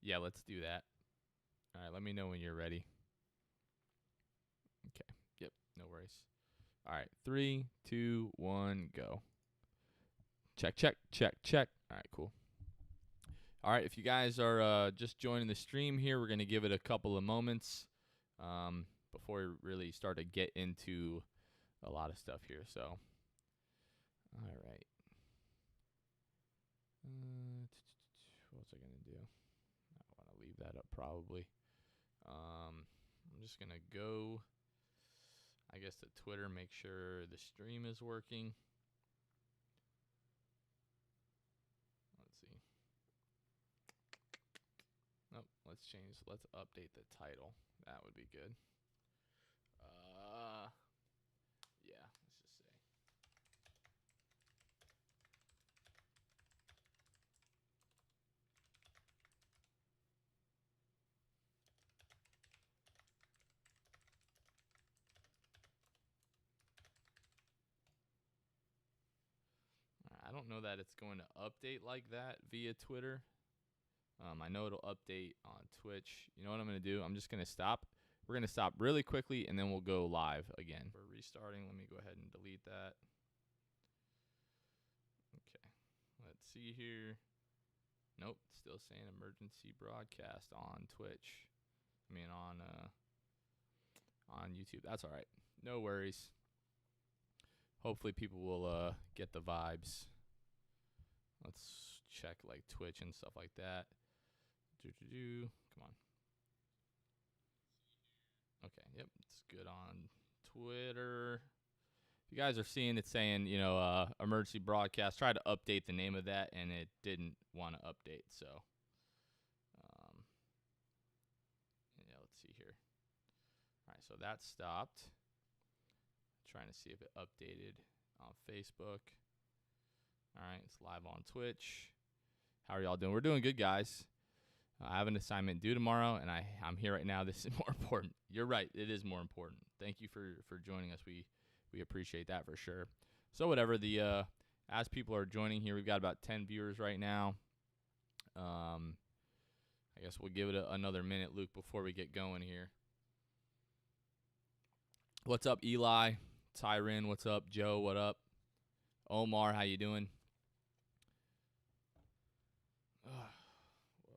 Yeah, let's do that. All right, let me know when you're ready. Okay. Yep, no worries. All right, 3, 2, 1, go. Check, check, check, check. All right, cool. All right, if you guys are just joining the stream here, we're going to give it a couple of moments before we really start to get into a lot of stuff here. So, all right. What was I going to do? I want to leave that up probably. I'm just going to go, I guess, to Twitter, make sure the stream is working. Let's see. Nope, let's change. Let's update the title. That would be good. Yeah, let's just say. I don't know that it's going to update like that via Twitter. I know it'll update on Twitch. You know what I'm going to do? I'm just going to stop. We're going to stop really quickly, and then we'll go live again. For restarting, let me go ahead and delete that. Okay. Let's see here. Nope, still saying emergency broadcast on Twitch. I mean, on YouTube. That's all right. No worries. Hopefully people will get the vibes. Let's check like Twitch and stuff like that. Come on. Okay, yep, it's good on Twitter. If you guys are seeing it saying, emergency broadcast, try to update the name of that, and it didn't want to update. So, yeah, let's see here. All right, so that stopped. Trying to see if it updated on Facebook. All right, it's live on Twitch. How are y'all doing? We're doing good, guys. I have an assignment due tomorrow, and I'm here right now. This is more important. You're right. It is more important. Thank you for joining us. We appreciate that for sure. So whatever, as people are joining here, we've got about 10 viewers right now. I guess we'll give it another minute, Luke, before we get going here. What's up, Eli? Tyron, what's up? Joe, what up? Omar, how you doing? What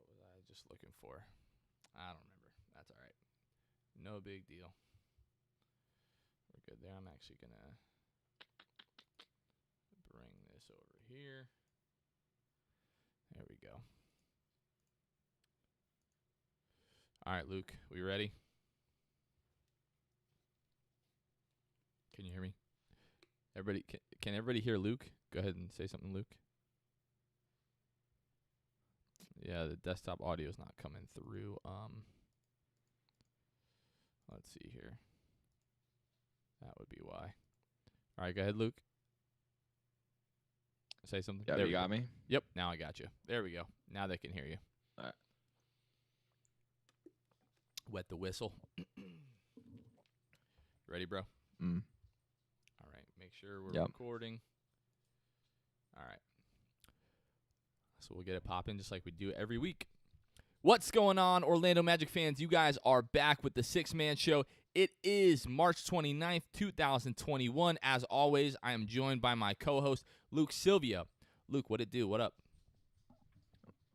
was I just looking for? I don't remember. That's all right. No big deal. We're good there. I'm actually going to bring this over here. There we go. All right, Luke, we ready? Can you hear me? Everybody, can everybody hear Luke? Go ahead and say something, Luke. Yeah, the desktop audio is not coming through. Let's see here. That would be why. All right, go ahead, Luke. Say something. Yeah, there you got me? Yep, now I got you. There we go. Now they can hear you. All right. Wet the whistle. Ready, bro? All right, make sure we're recording. All right. So we'll get it popping just like we do every week. What's going on, Orlando Magic fans? You guys are back with the Six Man Show. It is March 29th, 2021. As always, I am joined by my co-host, Luke Sylvia. Luke, what it do? What up?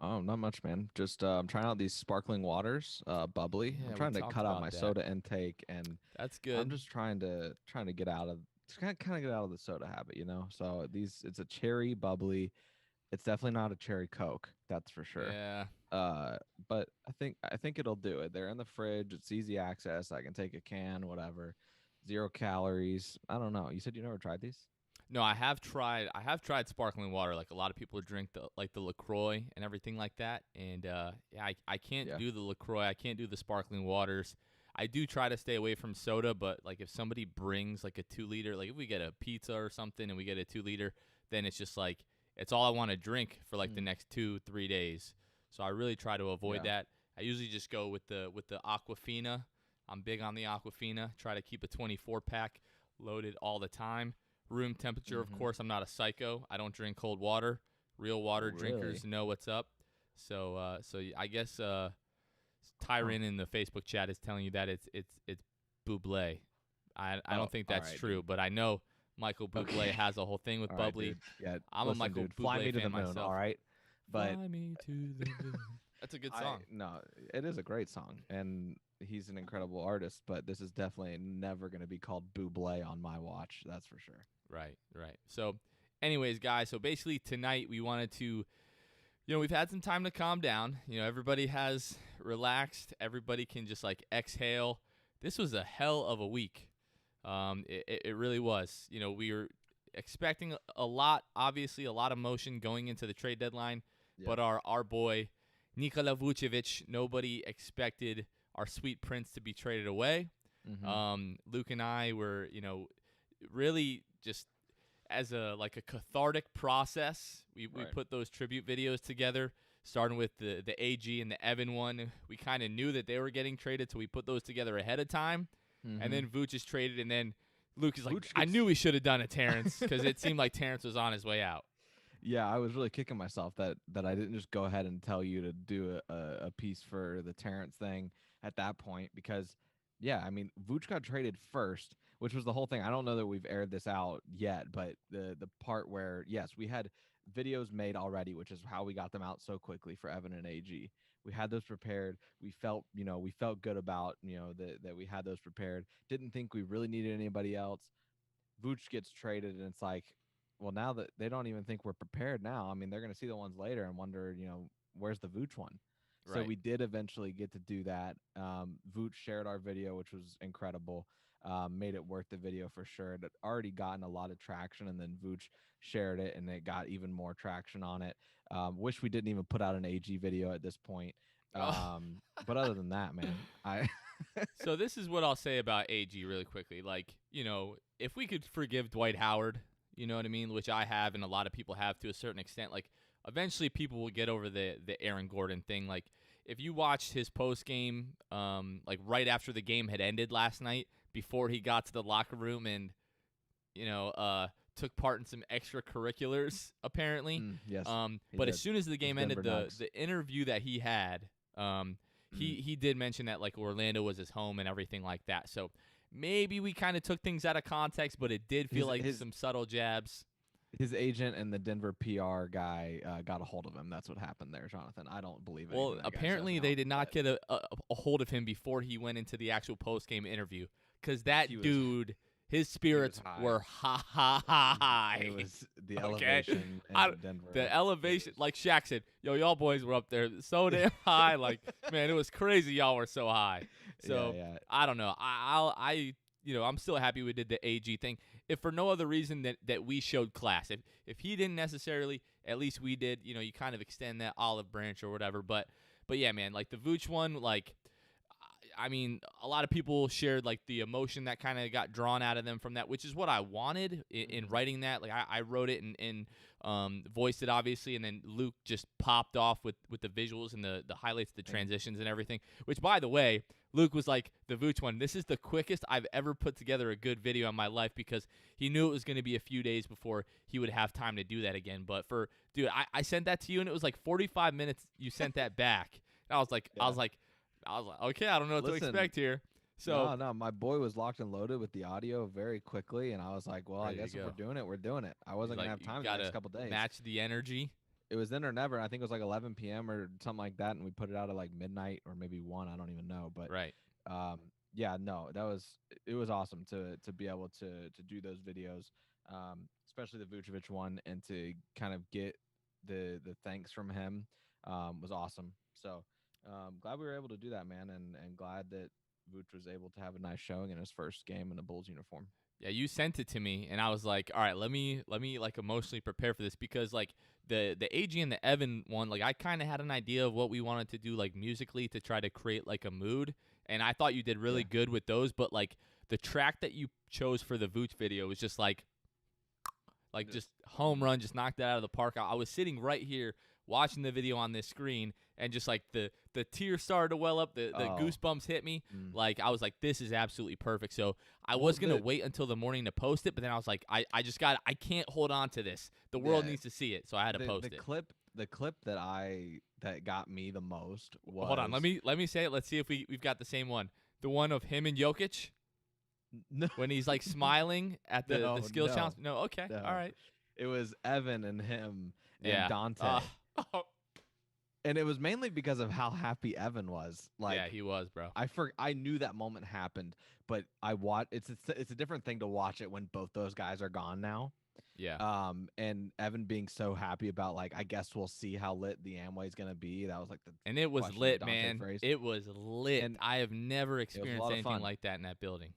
Oh, not much, man. Just I'm trying out these sparkling waters, bubbly. Yeah, I'm trying to cut out my that. soda intake, and that's good. I'm just trying to get out of kind of get out of the soda habit, you know. So it's a cherry bubbly. It's definitely not a cherry Coke, that's for sure. Yeah. But I think it'll do it. They're in the fridge. It's easy access. I can take a can, whatever. 0 calories. I don't know. You said you never tried these? No, I have tried sparkling water. Like a lot of people drink the LaCroix and everything like that. And I can't do the LaCroix. I can't do the sparkling waters. I do try to stay away from soda, but like if somebody brings like a 2-liter, like if we get a pizza or something and we get a 2-liter, then it's just like it's all I want to drink for like the next 2-3 days. So I really try to avoid that. I usually just go with the Aquafina. I'm big on the Aquafina. Try to keep a 24-pack loaded all the time. Room temperature, of course. I'm not a psycho. I don't drink cold water. Real water drinkers know what's up. So I guess Tyron in the Facebook chat is telling you that it's Bublé. I don't think that's true, dude. but I know Michael Bublé has a whole thing with All right, Bubbly. dude. Yeah, I'm listen, a Michael dude, Bublé Fly Me to fan the Moon, myself. all right? But Fly me to the moon. That's a good song. No, it is a great song, and he's an incredible artist, but this is definitely never going to be called Bublé on my watch. That's for sure. Right. So, anyways, guys, so basically tonight we wanted to, we've had some time to calm down. Everybody has relaxed. Everybody can just like exhale. This was a hell of a week. It really was. We were expecting a lot, obviously a lot of motion going into the trade deadline, but our boy Nikola Vucevic, nobody expected our sweet prince to be traded away. Mm-hmm. Luke and I were, really just as a cathartic process. We put those tribute videos together, starting with the AG and the Evan one. We kind of knew that they were getting traded, so we put those together ahead of time. Mm-hmm. And then Vooch is traded, and then Luke is like, I knew we should have done it, Terrence, because it seemed like Terrence was on his way out. Yeah, I was really kicking myself that I didn't just go ahead and tell you to do a piece for the Terrence thing at that point because, I mean, Vooch got traded first, which was the whole thing. I don't know that we've aired this out yet, but the part where, yes, we had videos made already, which is how we got them out so quickly for Evan and AG. We had those prepared. We felt good about, that we had those prepared. Didn't think we really needed anybody else. Vooch gets traded, and it's like, well, now that they don't even think we're prepared now. I mean, they're going to see the ones later and wonder, where's the Vooch one? Right. So we did eventually get to do that. Vooch shared our video, which was incredible. Made it worth the video for sure. It had already gotten a lot of traction, and then Vooch shared it, and it got even more traction on it. Wish we didn't even put out an AG video at this point. But other than that, man, So this is what I'll say about AG really quickly. Like, if we could forgive Dwight Howard, you know what I mean? Which I have, and a lot of people have to a certain extent. Like, eventually people will get over the Aaron Gordon thing. Like, if you watched his post game, like right after the game had ended last night, before he got to the locker room and, took part in some extracurriculars, apparently. Yes. But as soon as the game ended, the interview that he had, he did mention that like Orlando was his home and everything like that. So maybe we kind of took things out of context, but it did feel like some subtle jabs. His agent and the Denver PR guy got a hold of him. That's what happened there, Jonathan. I don't believe it. Well, apparently they did not get a hold of him before he went into the actual post-game interview because that dude, his spirits were high. It was the elevation in Denver. The elevation, like Shaq said, y'all boys were up there so damn high. Like, man, it was crazy y'all were so high. So, I don't know. I'm still happy we did the AG thing. If for no other reason that we showed class. If he didn't necessarily, at least we did. You kind of extend that olive branch or whatever. But yeah, man, like the Vooch one, like, I mean, a lot of people shared like the emotion that kind of got drawn out of them from that, which is what I wanted in writing that. Like I wrote it and voiced it obviously, and then Luke just popped off with the visuals and the highlights, the transitions and everything. Which, by the way, Luke was like, the Vooch one, this is the quickest I've ever put together a good video in my life because he knew it was going to be a few days before he would have time to do that again. But dude, I sent that to you and it was like 45 minutes you sent that back. And I was like, okay, I don't know what to expect here. So no, my boy was locked and loaded with the audio very quickly, and I was like, well, I guess if we're doing it, we're doing it. I wasn't gonna have time the next couple days. Match the energy. It was then or never. I think it was like 11 p.m. or something like that, and we put it out at like midnight or maybe 1. I don't even know, but right. It was awesome to be able to do those videos, especially the Vucevic one, and to kind of get the thanks from him was awesome. So. Glad we were able to do that, man, and glad that Vooch was able to have a nice showing in his first game in a Bulls uniform. Yeah, you sent it to me, and I was like, all right, let me like emotionally prepare for this because like the AG and the Evan one, like I kind of had an idea of what we wanted to do like musically to try to create like a mood, and I thought you did really good with those, but like the track that you chose for the Vooch video was just like just home run, just knocked that out of the park. I was sitting right here watching the video on this screen, and just like the tears started to well up, the goosebumps hit me. Like I was like, this is absolutely perfect. So I was gonna wait until the morning to post it, but then I was like, I can't hold on to this. The world needs to see it, so I had to post it. the clip that got me the most was. Hold on, let me say it. Let's see if we've got the same one. The one of him and Jokic. No. When he's like smiling at the skill challenge. No, okay, no. all right. It was Evan and him and Dante. And it was mainly because of how happy Evan was. Like, yeah, he was, bro. I knew that moment happened, but it's a different thing to watch it when both those guys are gone now. Yeah. And Evan being so happy about, like, I guess we'll see how lit the Amway's gonna be. That was like and it was lit, man. Phrase. It was lit. And I have never experienced anything like that in that building.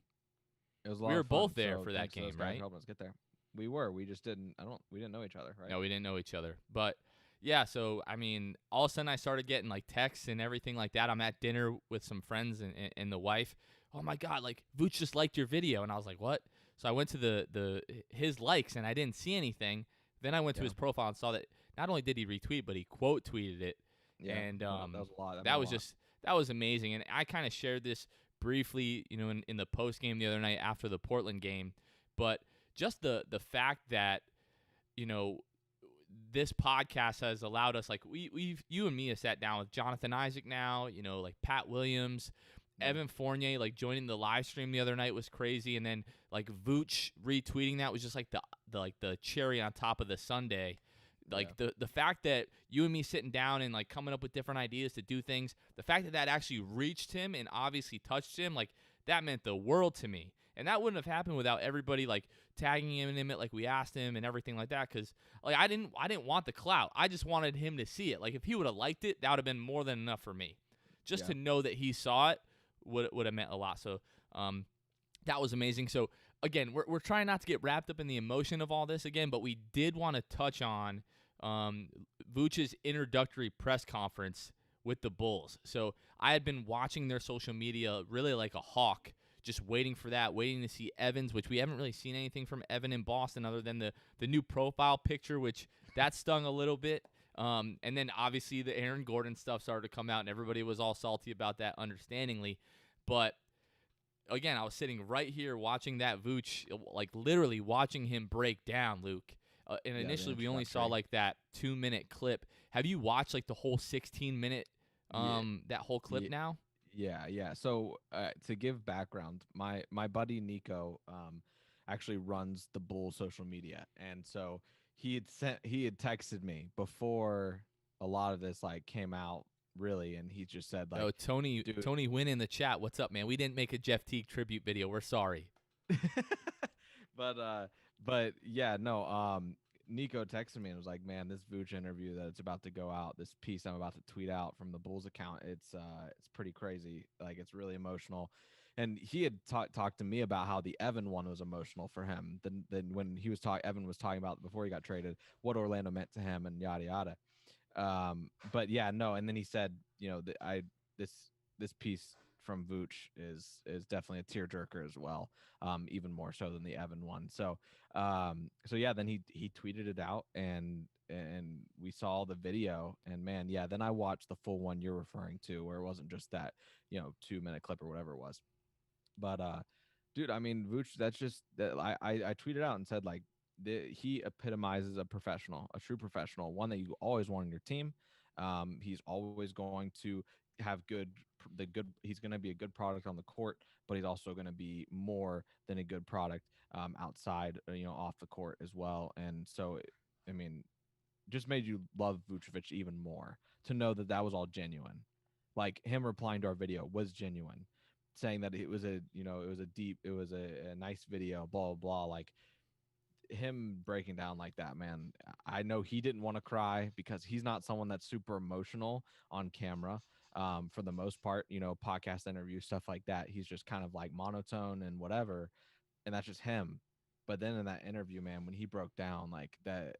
It was a lot we were of fun. both there for that game, right? Helping us get there. We were. We just didn't. We didn't know each other, right? No, we didn't know each other. But yeah, so I mean, all of a sudden I started getting like texts and everything like that. I'm at dinner with some friends and the wife. Oh my God, like Vooch just liked your video, and I was like, what? So I went to his likes and I didn't see anything. Then I went to his profile and saw that not only did he retweet, but he quote tweeted it. Yeah, and that was a lot. That was amazing. And I kind of shared this briefly, in the post game the other night after the Portland game, but just the fact that this podcast has allowed us, like you and me have sat down with Jonathan Isaac now, like Pat Williams, Evan Fournier, like joining the live stream the other night was crazy, and then like Vooch retweeting that was just like the cherry on top of the sundae. Like the fact that you and me sitting down and like coming up with different ideas to do things, the fact that actually reached him and obviously touched him, like that meant the world to me. And that wouldn't have happened without everybody like tagging him in it like we asked him and everything like that. Because like I didn't want the clout. I just wanted him to see it. Like if he would have liked it, that would have been more than enough for me. Just to know that he saw it would have meant a lot. So that was amazing. So again, we're trying not to get wrapped up in the emotion of all this again, but we did want to touch on Vooch's introductory press conference with the Bulls. So I had been watching their social media really like a hawk, just waiting for that, waiting to see Evans, which we haven't really seen anything from Evan in Boston other than the new profile picture, which that stung a little bit. And then obviously the Aaron Gordon stuff started to come out, and everybody was all salty about that, understandingly. But again, I was sitting right here watching that Vooch, like literally watching him break down, Luke. And initially we only saw like that 2-minute clip. Have you watched like the whole 16-minute that whole clip now? Yeah. So to give background, my buddy Nico actually runs the Bulls social media, and so he had texted me before a lot of this like came out, really, and he just said like, Tony Wynn in the chat, what's up, man? We didn't make a Jeff Teague tribute video. We're sorry. But yeah, no. Nico texted me and was like, "Man, this Vooch interview that's about to go out, this piece I'm about to tweet out from the Bulls account, it's pretty crazy. Like, it's really emotional." And he had talked to me about how the Evan one was emotional for him. Then when Evan was talking about before he got traded, what Orlando meant to him and yada yada. But yeah, no. And then he said, this piece from Vooch is definitely a tearjerker as well, even more so than the Evan one. So yeah, then he tweeted it out, and we saw the video, and man, yeah, then I watched the full one you're referring to, where it wasn't just that 2-minute clip or whatever it was. But dude, I mean, Vooch, that's just that I tweeted out and said like he epitomizes a professional, a true professional, one that you always want on your team. He's always going to have he's going to be a good product on the court, but he's also going to be more than a good product outside, off the court as well. And so, I mean, just made you love Vucevic even more to know that was all genuine. Like him replying to our video was genuine, saying that it was a nice video, blah, blah, blah. Like him breaking down like that, man, I know he didn't want to cry because he's not someone that's super emotional on camera. For the most part, podcast interviews, stuff like that. He's just kind of like monotone and whatever. And that's just him. But then in that interview, man, when he broke down like that,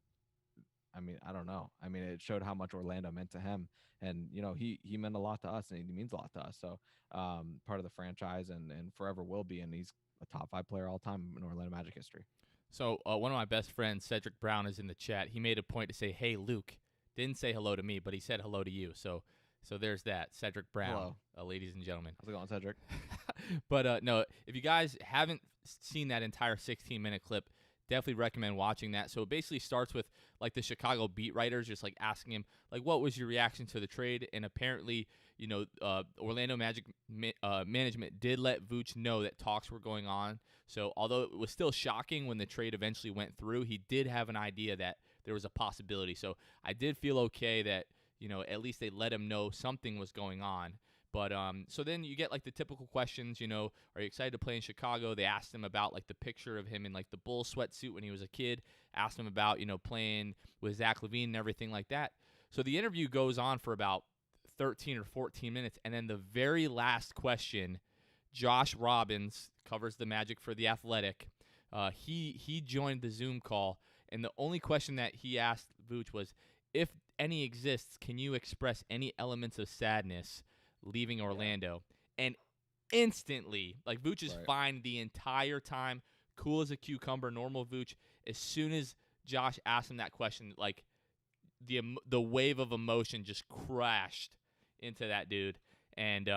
I mean, I don't know. I mean, it showed how much Orlando meant to him. And, he meant a lot to us, and he means a lot to us. So part of the franchise and forever will be. And he's a top 5 player all time in Orlando Magic history. So one of my best friends, Cedric Brown, is in the chat. He made a point to say, "Hey, Luke." Didn't say hello to me, but he said hello to you. So there's that. Cedric Brown, ladies and gentlemen. How's it going, Cedric? But no, if you guys haven't seen that entire 16-minute clip, definitely recommend watching that. So it basically starts with like the Chicago beat writers just like asking him like, what was your reaction to the trade? And apparently, Orlando Magic management did let Vooch know that talks were going on. So although it was still shocking when the trade eventually went through, he did have an idea that there was a possibility. So I did feel okay that, at least they let him know something was going on. But so then you get like the typical questions, are you excited to play in Chicago? They asked him about like the picture of him in like the Bulls sweatsuit when he was a kid. Asked him about, playing with Zach LaVine and everything like that. So the interview goes on for about 13 or 14 minutes. And then the very last question, Josh Robbins covers the Magic for The Athletic. He joined the Zoom call. And the only question that he asked Vooch was, if any exists, can you express any elements of sadness leaving Orlando? And instantly, like, Vooch is fine the entire time, cool as a cucumber, normal Vooch. As soon as Josh asked him that question, like, the wave of emotion just crashed into that dude. And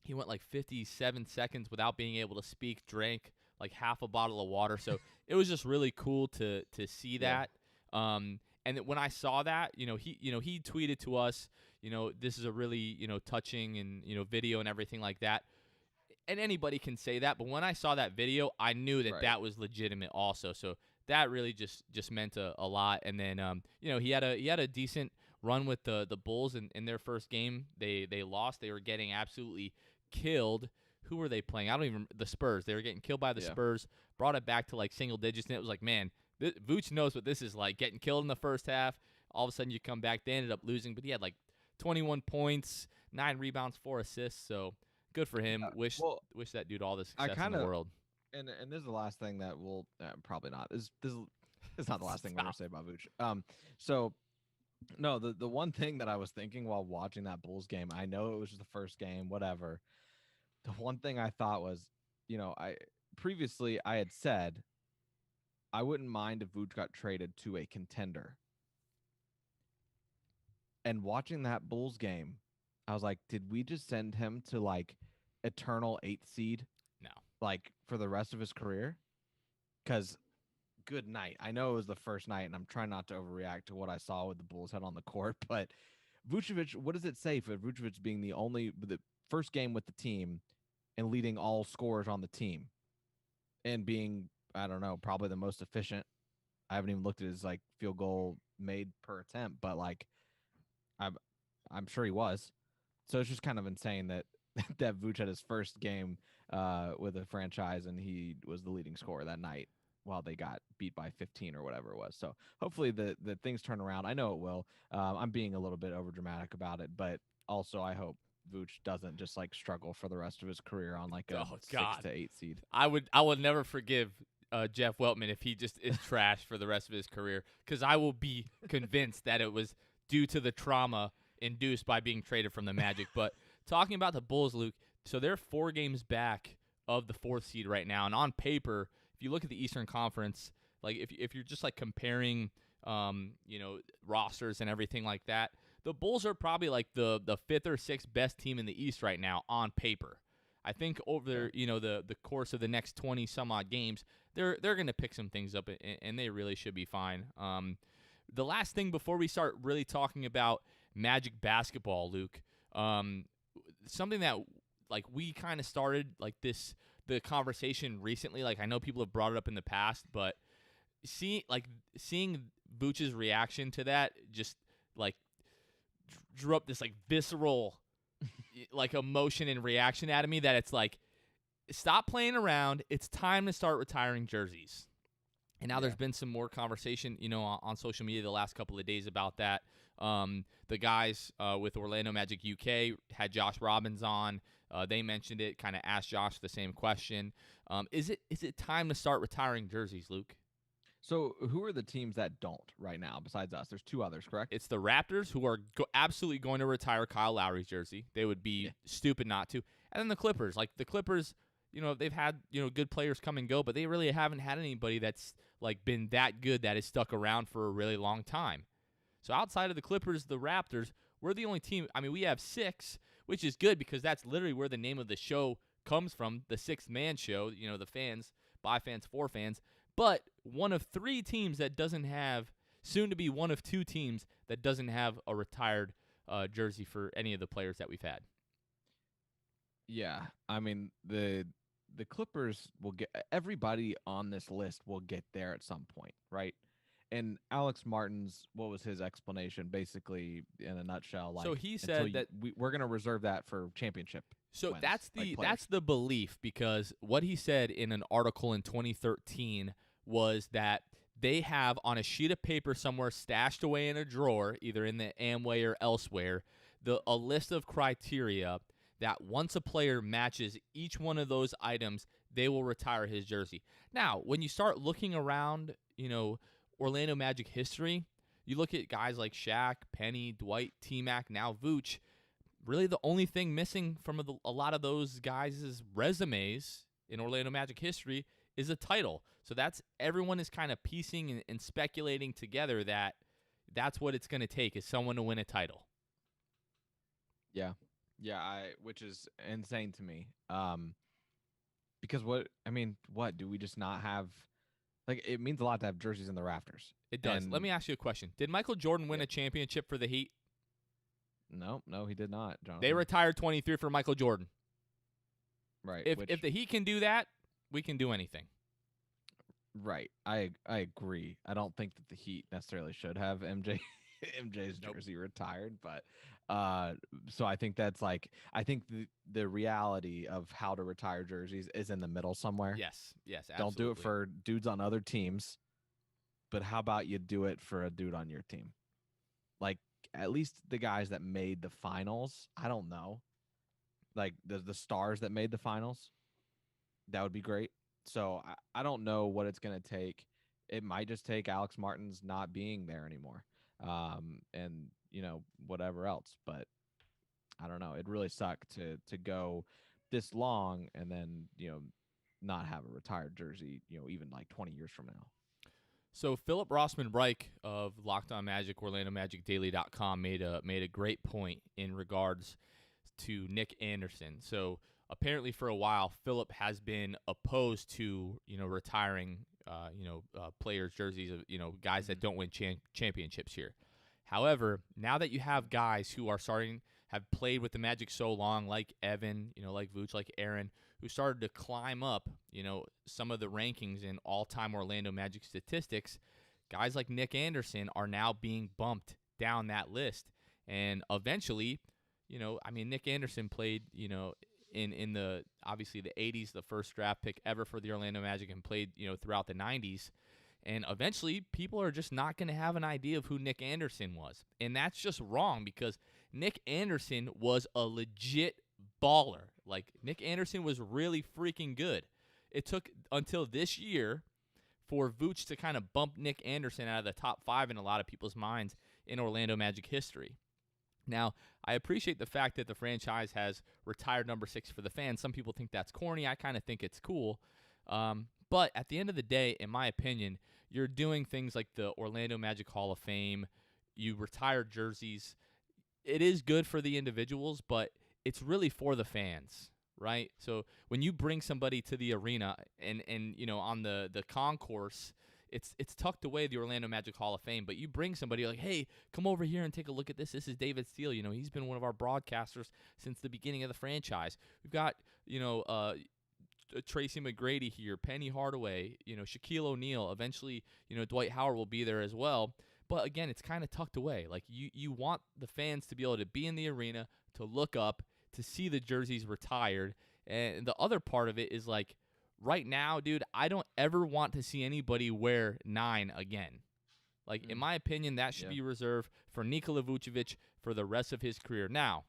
he went like 57 seconds without being able to speak, drank like half a bottle of water. So it was just really cool to see that. And when I saw that, he tweeted to us, this is a really, touching and, video and everything like that. And anybody can say that. But when I saw that video, I knew that that was legitimate also. So that really just meant a lot. And then, he had a decent run with the Bulls in their first game. They lost. They were getting absolutely killed. Who were they playing? I don't even remember. The Spurs. They were getting killed by the Spurs. Brought it back to like single digits. And it was like, man, Vooch knows what this is like. Getting killed in the first half. All of a sudden you come back. They ended up losing. But he had like 21 points, 9 rebounds, 4 assists. So good for him. Wish that dude all the success in the world. And this is the last thing that we'll probably not. This is not the last thing we're gonna say about Vooch. So no, the one thing that I was thinking while watching that Bulls game, I know it was just the first game, whatever. The one thing I thought was, I previously I had said I wouldn't mind if Vooch got traded to a contender. And watching that Bulls game, I was like, did we just send him to like eternal 8th seed? No. Like for the rest of his career? Because good night. I know it was the first night, and I'm trying not to overreact to what I saw with the Bulls head on the court, but Vucevic, what does it say for Vucevic being the first game with the team and leading all scorers on the team and being, I don't know, probably the most efficient? I haven't even looked at his like field goal made per attempt, but like I'm sure he was. So it's just kind of insane that Vooch had his first game with a franchise and he was the leading scorer that night while they got beat by 15 or whatever it was. So hopefully the things turn around. I know it will. I'm being a little bit overdramatic about it, but also I hope Vooch doesn't just like struggle for the rest of his career on like a 6 to 8 seed. I will never forgive Jeff Weltman if he just is trash for the rest of his career, because I will be convinced that it was due to the trauma induced by being traded from the Magic. But talking about the Bulls, Luke, so they're 4 games back of the 4th seed right now, and on paper, if you look at the Eastern Conference, like if you're just like comparing, rosters and everything like that, the Bulls are probably like the 5th or 6th best team in the East right now on paper. I think over the course of the next 20 some odd games, they're going to pick some things up, and they really should be fine. The last thing before we start really talking about Magic basketball, Luke, something that like we kind of started like the conversation recently. Like I know people have brought it up in the past, but seeing Vooch's reaction to that just like drew up this like visceral like emotion and reaction out of me that it's like, stop playing around. It's time to start retiring jerseys. And now there's been some more conversation, on social media the last couple of days about that. The guys with Orlando Magic UK had Josh Robbins on. They mentioned it, kind of asked Josh the same question. Is it time to start retiring jerseys, Luke? So who are the teams that don't right now besides us? There's 2 others, correct? It's the Raptors, who are absolutely going to retire Kyle Lowry's jersey. They would be stupid not to. And then the Clippers. Like the Clippers, they've had, good players come and go, but they really haven't had anybody that's like been that good that has stuck around for a really long time. So outside of the Clippers, the Raptors, we're the only team. I mean, we have 6, which is good because that's literally where the name of the show comes from, the 6th man show, the fans, by fans, for fans. but one of 3 teams that doesn't have, soon to be one of 2 teams that doesn't have a retired jersey for any of the players that we've had. Yeah, I mean the Clippers will get, everybody on this list will get there at some point, right? And Alex Martin's, what was his explanation? Basically, in a nutshell, like, so he said that we're going to reserve that for championship. So wins, that's the belief, because what he said in an article in 2013 was that they have on a sheet of paper somewhere stashed away in a drawer, either in the Amway or elsewhere, a list of criteria that once a player matches each one of those items, they will retire his jersey. Now, when you start looking around, Orlando Magic history, you look at guys like Shaq, Penny, Dwight, T-Mac, now Vooch. Really the only thing missing from a lot of those guys' resumes in Orlando Magic history is a title. So everyone is kind of piecing and speculating together that's what it's going to take, is someone to win a title. Yeah. Yeah, which is insane to me. Because what do we just not have? Like, it means a lot to have jerseys in the rafters. It does. Let me ask you a question. Did Michael Jordan win a championship for the Heat? No, he did not, Jonathan. They retired 23 for Michael Jordan. Right. If the Heat can do that, we can do anything. Right. I agree. I don't think that the Heat necessarily should have MJ's jersey retired, but so I think that's like, I think the reality of how to retire jerseys is in the middle somewhere. Yes, absolutely. Don't do it for dudes on other teams, but how about you do it for a dude on your team? Like, at least the guys that made the finals, I don't know, like the stars that made the finals, that would be great. So I don't know what it's going to take. It might just take Alex Martin's not being there anymore. And whatever else, but I don't know. It really sucked to go this long and then not have a retired jersey, even like 20 years from now. So Philip Rossman-Reich of Locked On Magic, OrlandoMagicDaily.com made a great point in regards to Nick Anderson. So apparently for a while, Philip has been opposed to retiring players' jerseys of guys that don't win championships here. However, now that you have guys who are have played with the Magic so long, like Evan, like Vooch, like Aaron, who started to climb up, some of the rankings in all-time Orlando Magic statistics, guys like Nick Anderson are now being bumped down that list. And eventually, Nick Anderson played, in the, obviously the 80s, the first draft pick ever for the Orlando Magic, and played, throughout the 90s. And eventually, people are just not going to have an idea of who Nick Anderson was. And that's just wrong, because Nick Anderson was a legit baller. Like, Nick Anderson was really freaking good. It took until this year for Vooch to kind of bump Nick Anderson out of the top 5 in a lot of people's minds in Orlando Magic history. Now, I appreciate the fact that the franchise has retired number 6 for the fans. Some people think that's corny. I kind of think it's cool. But at the end of the day, in my opinion, you're doing things like the Orlando Magic Hall of Fame. You retire jerseys. It is good for the individuals, but it's really for the fans, right? So when you bring somebody to the arena and on the concourse, it's tucked away, the Orlando Magic Hall of Fame, but you bring somebody like, hey, come over here and take a look at this. This is David Steele. He's been one of our broadcasters since the beginning of the franchise. We've got, Tracy McGrady here, Penny Hardaway, Shaquille O'Neal. Eventually, Dwight Howard will be there as well. But again, it's kind of tucked away. Like, you want the fans to be able to be in the arena, to look up, to see the jerseys retired. And the other part of it is, like, right now, dude, I don't ever want to see anybody wear 9 again. Like, in my opinion, that should be reserved for Nikola Vucevic for the rest of his career. Now,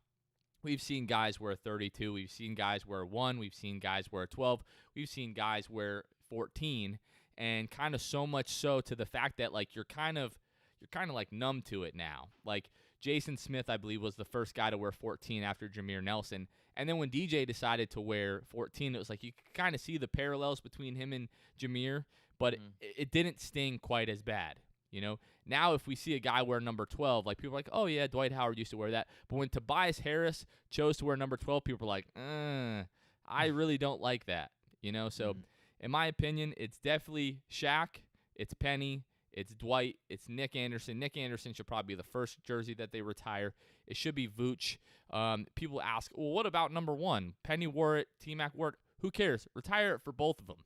we've seen guys wear 32. We've seen guys wear 1. We've seen guys wear 12. We've seen guys wear 14. And kind of so much so to the fact that, like, you're kind of like numb to it now. Like, Jason Smith, I believe, was the first guy to wear 14 after Jameer Nelson. And then when DJ decided to wear 14, it was like you could kind of see the parallels between him and Jameer, but it didn't sting quite as bad. Now if we see a guy wear number 12, like, people are like, oh yeah, Dwight Howard used to wear that. But when Tobias Harris chose to wear number 12, people are like, I really don't like that. So in my opinion, it's definitely Shaq, it's Penny, it's Dwight, it's Nick Anderson. Nick Anderson should probably be the first jersey that they retire. It should be Vooch. People ask, well, what about number 1? Penny wore it, T-Mac wore it. Who cares? Retire it for both of them.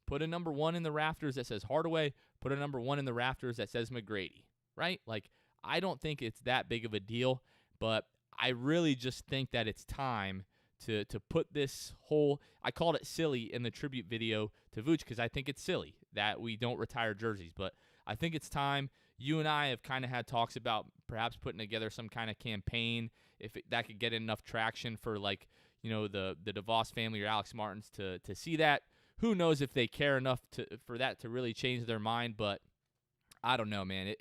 Put a number 1 in the rafters that says Hardaway. Put a number 1 in the rafters that says McGrady, right? Like, I don't think it's that big of a deal, but I really just think that it's time to put this whole, I called it silly in the tribute video to Vooch because I think it's silly that we don't retire jerseys, but I think it's time. You and I have kind of had talks about perhaps putting together some kind of campaign if that could get enough traction for, like, you know, the DeVos family or Alex Martins to see that. Who knows if they care enough for that to really change their mind, but I don't know, man.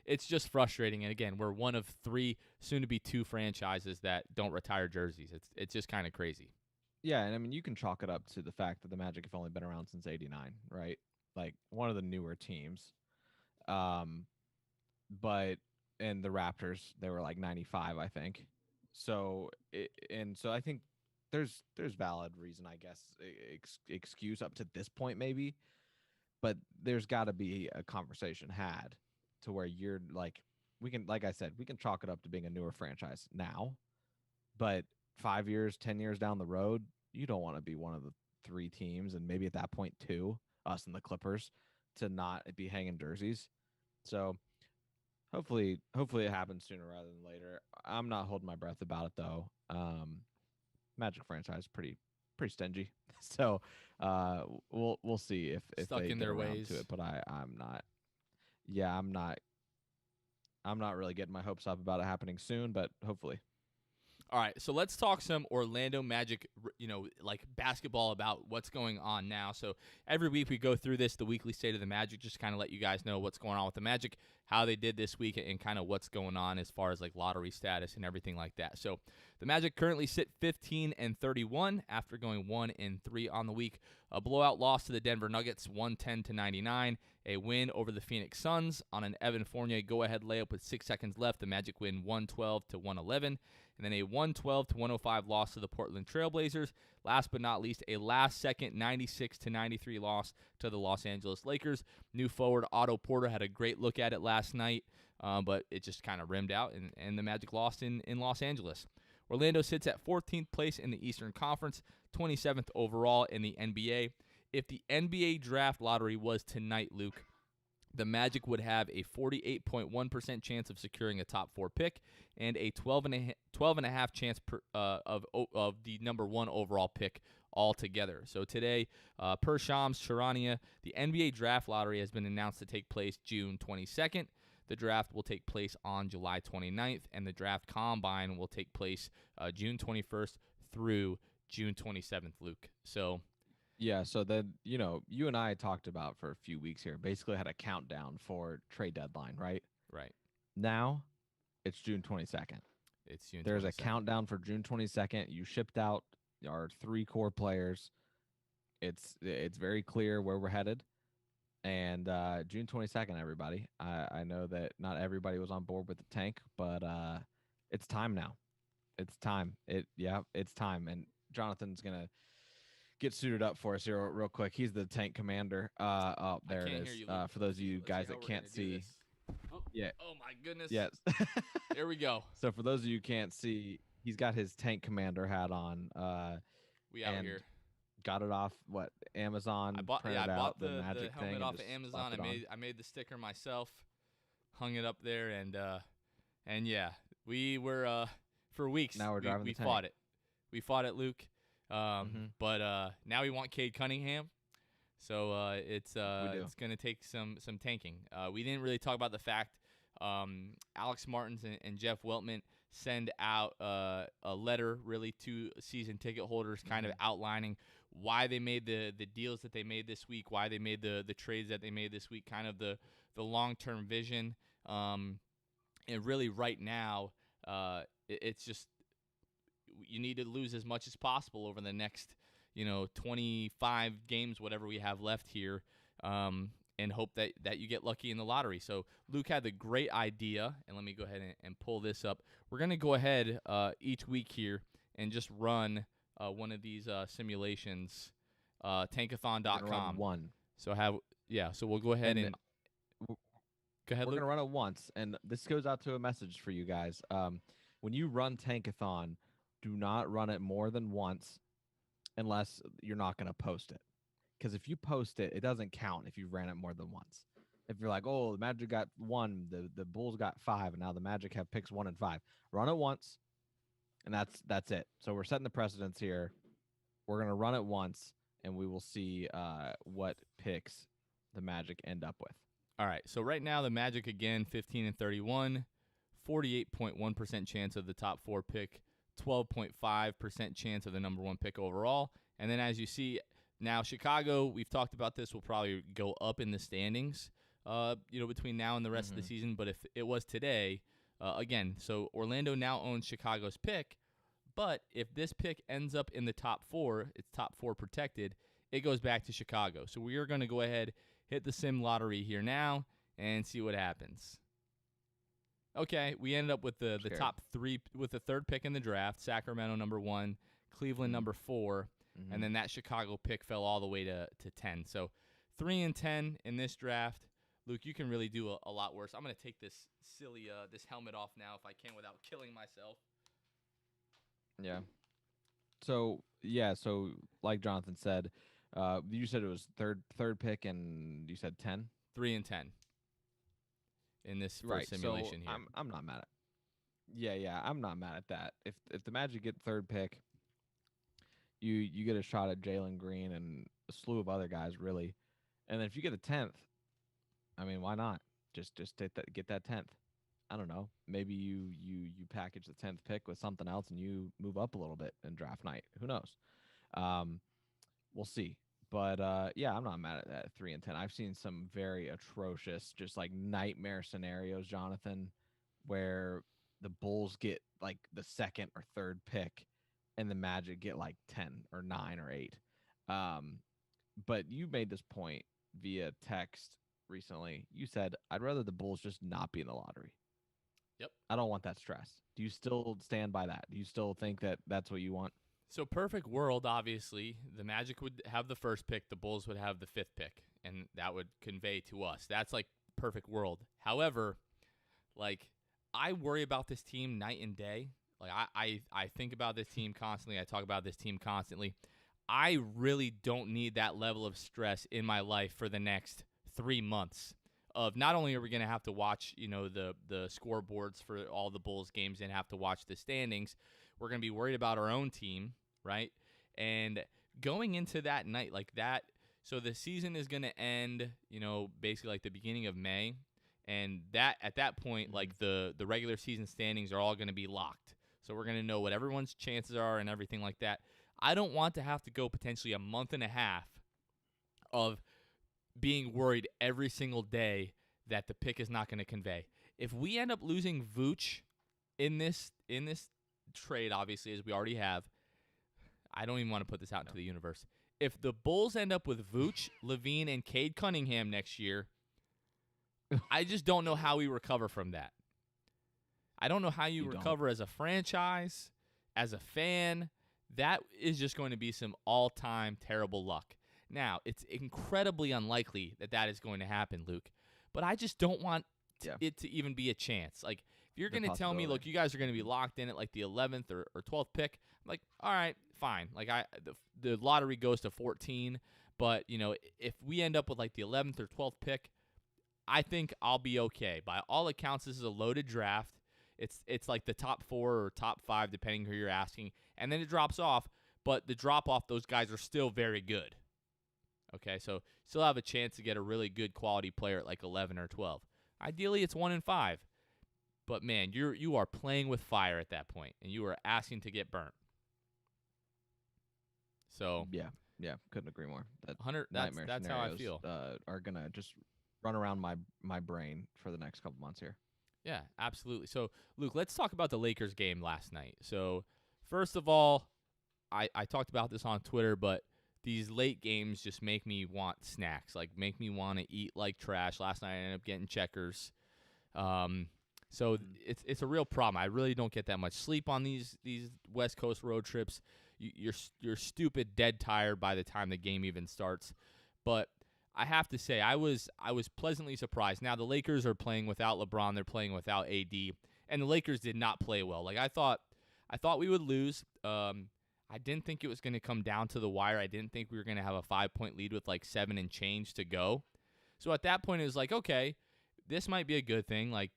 It's just frustrating. And again, we're one of 3, soon to be 2 franchises that don't retire jerseys. It's just kind of crazy. Yeah, and I mean, you can chalk it up to the fact that the Magic have only been around since '89, right? Like, one of the newer teams. But and the Raptors, they were like 95, I think. So I think there's valid reason, I guess, excuse up to this point maybe, but there's got to be a conversation had to where you're like, we can, like I said, we can chalk it up to being a newer franchise now, but 5 years, 10 years down the road, you don't want to be one of the 3 teams, and maybe at that point 2, us and the Clippers, to not be hanging jerseys. So hopefully it happens sooner rather than later. I'm not holding my breath about it though. Magic franchise pretty stingy, so we'll see if Stuck they in get their around ways to it. But I'm not. Yeah, I'm not really getting my hopes up about it happening soon, but hopefully. All right, so let's talk some Orlando Magic, like basketball, about what's going on now. So every week we go through this, the weekly state of the Magic, just kind of let you guys know what's going on with the Magic, how they did this week, and kind of what's going on as far as like lottery status and everything like that. So the Magic currently sit 15-31 after going 1-3 on the week. A blowout loss to the Denver Nuggets, 110-99. A win over the Phoenix Suns on an Evan Fournier go-ahead layup with 6 seconds left. The Magic win 112-111. And then a 112-105 loss to the Portland Trailblazers. Last but not least, a last-second 96-93 loss to the Los Angeles Lakers. New forward Otto Porter had a great look at it last night, but it just kind of rimmed out, and the Magic lost in Los Angeles. Orlando sits at 14th place in the Eastern Conference, 27th overall in the NBA. If the NBA draft lottery was tonight, Luke, the Magic would have a 48.1% chance of securing a top 4 pick and a 12.5 chance of the number 1 overall pick altogether. So today, per Shams Charania, the NBA draft lottery has been announced to take place June 22nd. The draft will take place on July 29th, and the draft combine will take place June 21st through June 27th, Luke. So yeah, so then, you and I talked about for a few weeks here, basically had a countdown for trade deadline, right? Right. Now, it's June 22nd. It's June 22nd. There's a countdown for June 22nd. You shipped out our 3 core players. It's very clear where we're headed. And June 22nd, everybody. I know that not everybody was on board with the tank, but it's time now. It's time. It's time. And Jonathan's going to get suited up for us here real quick. He's the tank commander. Oh, there it is. For those of you guys that can't see. Oh, yeah. Oh my goodness. Yes. There we go. So for those of you who can't see, he's got his tank commander hat on. We out here. Got it off Amazon. I bought the Magic helmet thing off of Amazon. I made the sticker myself, hung it up there, and yeah, we were for weeks. Now we're driving we the tank. fought it. We fought it, Luke. But now we want Cade Cunningham. So it's going to take some tanking. We didn't really talk about the fact Alex Martins and Jeff Weltman send out a letter really to season ticket holders, kind of outlining why they made the deals that they made this week, why they made the trades that they made this week, kind of the long-term vision. And really right now, it's just you need to lose as much as possible over the next 25 games, whatever we have left here, and hope that you get lucky in the lottery. So Luke had the great idea, and let me go ahead and pull this up. We're going to go ahead each week here and just run one of these simulations tankathon.com. One. So so we'll go ahead and go ahead. We're going to run it once, and this goes out to a message for you guys. When you run Tankathon, do not run it more than once unless you're not going to post it. Because if you post it, it doesn't count if you ran it more than once. If you're like, oh, the Magic got 1, the Bulls got 5, and now the Magic have picks 1 and 5. Run it once, and that's it. So we're setting the precedence here. We're going to run it once, and we will see what picks the Magic end up with. All right, so right now the Magic, again, 15-31, 48.1% chance of the top 4 pick, 12.5% chance of the number 1 pick overall. And then as you see, now Chicago, we've talked about this, will probably go up in the standings, between now and the rest of the season. But if it was today, again, so Orlando now owns Chicago's pick, but if this pick ends up in the top 4, it's top 4 protected, it goes back to Chicago. So we are going to go ahead, hit the sim lottery here now, and see what happens. Okay, we ended up with the top 3, with the 3rd pick in the draft, Sacramento number 1, Cleveland number 4, and then that Chicago pick fell all the way to 10. So 3 and 10 in this draft. Luke, you can really do a lot worse. I'm going to take this silly this helmet off now if I can without killing myself. Yeah. So like Jonathan said, you said it was third pick, and you said 10? 3 and 10 in this first simulation so here. I'm not mad at. Yeah, I'm not mad at that. If the Magic get 3rd pick, you get a shot at Jalen Green and a slew of other guys, really. And then if you get a 10th, I mean, why not? Just get that 10th. I don't know. Maybe you package the 10th pick with something else and you move up a little bit in draft night. Who knows? We'll see. But I'm not mad at that 3 and 10. I've seen some very atrocious, just like nightmare scenarios, Jonathan, where the Bulls get like the 2nd or 3rd pick and the Magic get like 10 or 9 or 8. But you made this point via text recently. You said, I'd rather the Bulls just not be in the lottery. Yep. I don't want that stress. Do you still stand by that? Do you still think that that's what you want? So perfect world, obviously, the Magic would have the 1st pick, the Bulls would have the 5th pick, and that would convey to us. That's like perfect world. However, like I worry about this team night and day. Like I think about this team constantly. I talk about this team constantly. I really don't need that level of stress in my life for the next 3 months. Of not only are we going to have to watch, the scoreboards for all the Bulls games and have to watch the standings, we're going to be worried about our own team, right? And going into that night like that, so the season is going to end, basically like the beginning of May, and that at that point, like the regular season standings are all going to be locked. So we're going to know what everyone's chances are and everything like that. I don't want to have to go potentially a month and a half of being worried every single day that the pick is not going to convey. If we end up losing Vooch in this trade, obviously, as we already have, I don't even want to put this out into the universe. If the Bulls end up with Vooch, Levine, and Cade Cunningham next year, I just don't know how we recover from that. I don't know how you recover as a franchise, as a fan. That is just going to be some all-time terrible luck. Now, it's incredibly unlikely that is going to happen, Luke, but I just don't want it to even be a chance. Like, if you're going to tell me, look, you guys are going to be locked in at like the 11th or 12th pick, I'm like, all right, fine. Like, the lottery goes to 14, but, if we end up with like the 11th or 12th pick, I think I'll be okay. By all accounts, this is a loaded draft. It's like the top 4 or top 5, depending who you're asking, and then it drops off, but the drop-off, those guys are still very good. Okay, so still have a chance to get a really good quality player at like 11 or 12. Ideally, it's 1 and 5. But man, you are playing with fire at that point, and you are asking to get burnt. So yeah, couldn't agree more. That 100. That's how I feel. Are gonna just run around my brain for the next couple months here. Yeah, absolutely. So Luke, let's talk about the Lakers game last night. So first of all, I talked about this on Twitter, but these late games just make me want snacks, like make me want to eat like trash. Last night I ended up getting Checkers. So it's a real problem. I really don't get that much sleep on these West Coast road trips. you're stupid dead tired by the time the game even starts. But I have to say, I was pleasantly surprised. Now the Lakers are playing without LeBron, they're playing without AD, and the Lakers did not play well. Like I thought we would lose. I didn't think it was going to come down to the wire. I didn't think we were going to have a 5-point lead with like 7 and change to go. So at that point, it was like, okay, this might be a good thing. Like,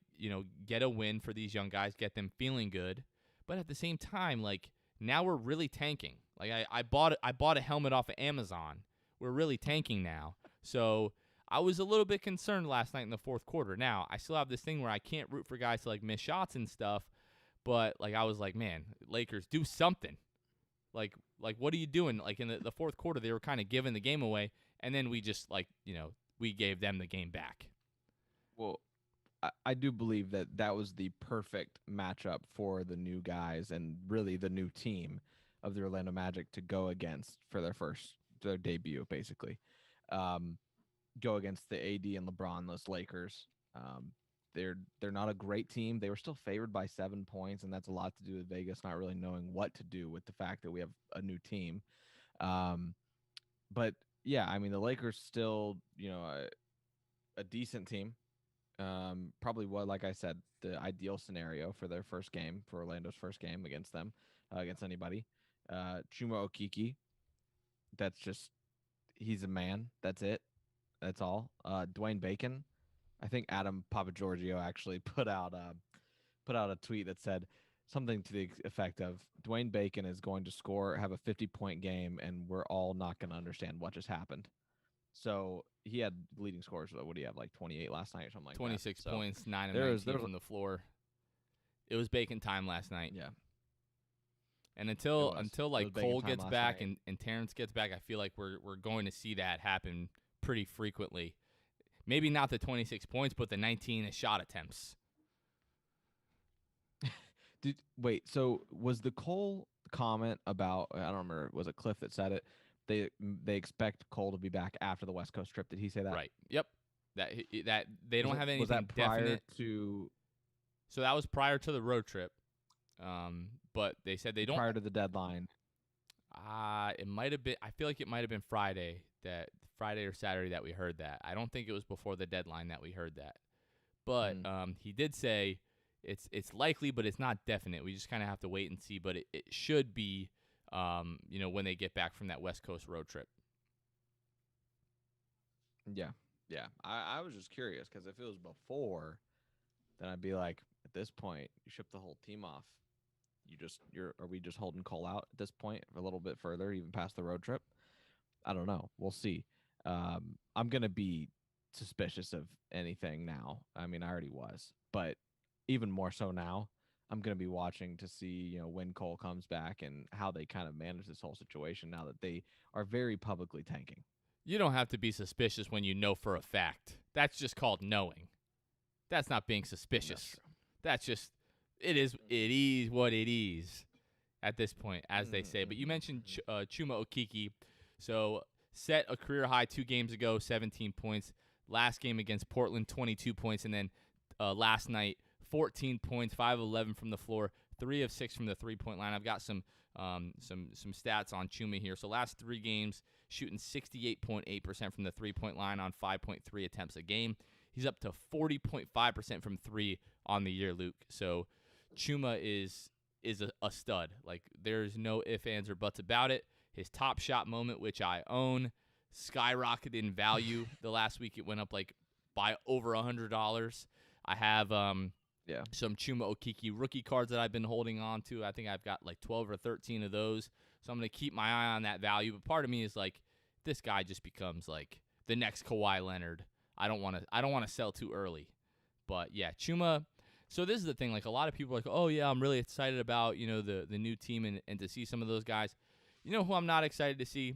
get a win for these young guys, get them feeling good. But at the same time, like now we're really tanking. Like I bought a helmet off of Amazon. We're really tanking now. So I was a little bit concerned last night in the fourth quarter. Now I still have this thing where I can't root for guys to like miss shots and stuff. But like I was like, man, Lakers, do something. Like what are you doing? Like in the fourth quarter, they were kind of giving the game away, and then we just we gave them the game back. Well, I do believe that was the perfect matchup for the new guys and really the new team of the Orlando Magic to go against for their debut, basically. Go against the AD and LeBron-less Lakers. They're not a great team. They were still favored by 7 points, and that's a lot to do with Vegas not really knowing what to do with the fact that we have a new team. But yeah, I mean the Lakers still, a decent team. Probably like I said, the ideal scenario for their first game, for Orlando's first game against them, against anybody. Chuma Okeke, he's a man. That's it. That's all. Dwayne Bacon. I think Adam Papagiorgio actually put out a tweet that said something to the effect of Dwayne Bacon is going to have a 50-point game, and we're all not going to understand what just happened. So he had leading scores. What do you have, like 28 last night or something like 26 that? 26 points, 9 of 19 from the floor. It was Bacon time last night. Yeah. And until like Cole gets back and Terrence gets back, I feel like we're going to see that happen pretty frequently. Maybe not the 26 points, but the 19 shot attempts. Wait, so was the Cole comment about, I don't remember, was it Cliff that said it? They expect Cole to be back after the West Coast trip. Did he say that? Right. Yep. That they don't have anything was that prior definite to. So that was prior to the road trip. But they said they don't prior to the deadline. It might have been. I feel like it might have been Friday or Saturday that we heard that. I don't think it was before the deadline that we heard that. But he did say it's likely, but it's not definite. We just kind of have to wait and see. But it should be, when they get back from that West Coast road trip. Yeah. I was just curious because if it was before, then I'd be like, at this point, you ship the whole team off. Are we just holding Cole out at this point a little bit further, even past the road trip? I don't know. We'll see. I'm going to be suspicious of anything now. I mean, I already was, but even more so now, I'm going to be watching to see, when Cole comes back and how they kind of manage this whole situation now that they are very publicly tanking. You don't have to be suspicious when you know for a fact. That's just called knowing. That's not being suspicious. That's just, it is what it is at this point, as they say. But you mentioned Chuma Okeke. So set a career high 2 games ago, 17 points. Last game against Portland, 22 points. And then last night, 14 points, 5 of 11 from the floor, 3 of 6 from the three-point line. I've got some stats on Chuma here. So last 3 games, shooting 68.8% from the three-point line on 5.3 attempts a game. He's up to 40.5% from 3 on the year, Luke. So Chuma is a stud. Like, there's no ifs, ands, or buts about it. His top shot moment, which I own, skyrocketed in value. The last week it went up like by over $100. I have some Chuma Okeke rookie cards that I've been holding on to. I think I've got like 12 or 13 of those. So I'm going to keep my eye on that value. But part of me is like, this guy just becomes like the next Kawhi Leonard. I don't want to sell too early. But yeah, Chuma. So this is the thing. Like, a lot of people are like, oh yeah, I'm really excited about, the new team and to see some of those guys. You know who I'm not excited to see?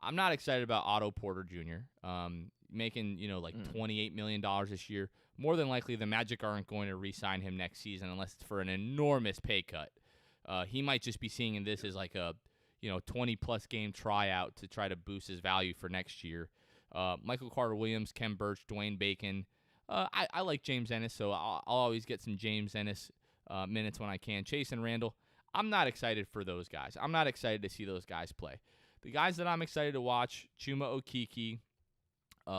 I'm not excited about Otto Porter Jr. Making, $28 million this year. More than likely, the Magic aren't going to re-sign him next season unless it's for an enormous pay cut. He might just be seeing this as like a, 20-plus game tryout to try to boost his value for next year. Michael Carter-Williams, Kem Birch, Dwayne Bacon. I like James Ennis, so I'll always get some James Ennis minutes when I can. Chase and Randall, I'm not excited for those guys. I'm not excited to see those guys play. The guys that I'm excited to watch, Chuma Okeke,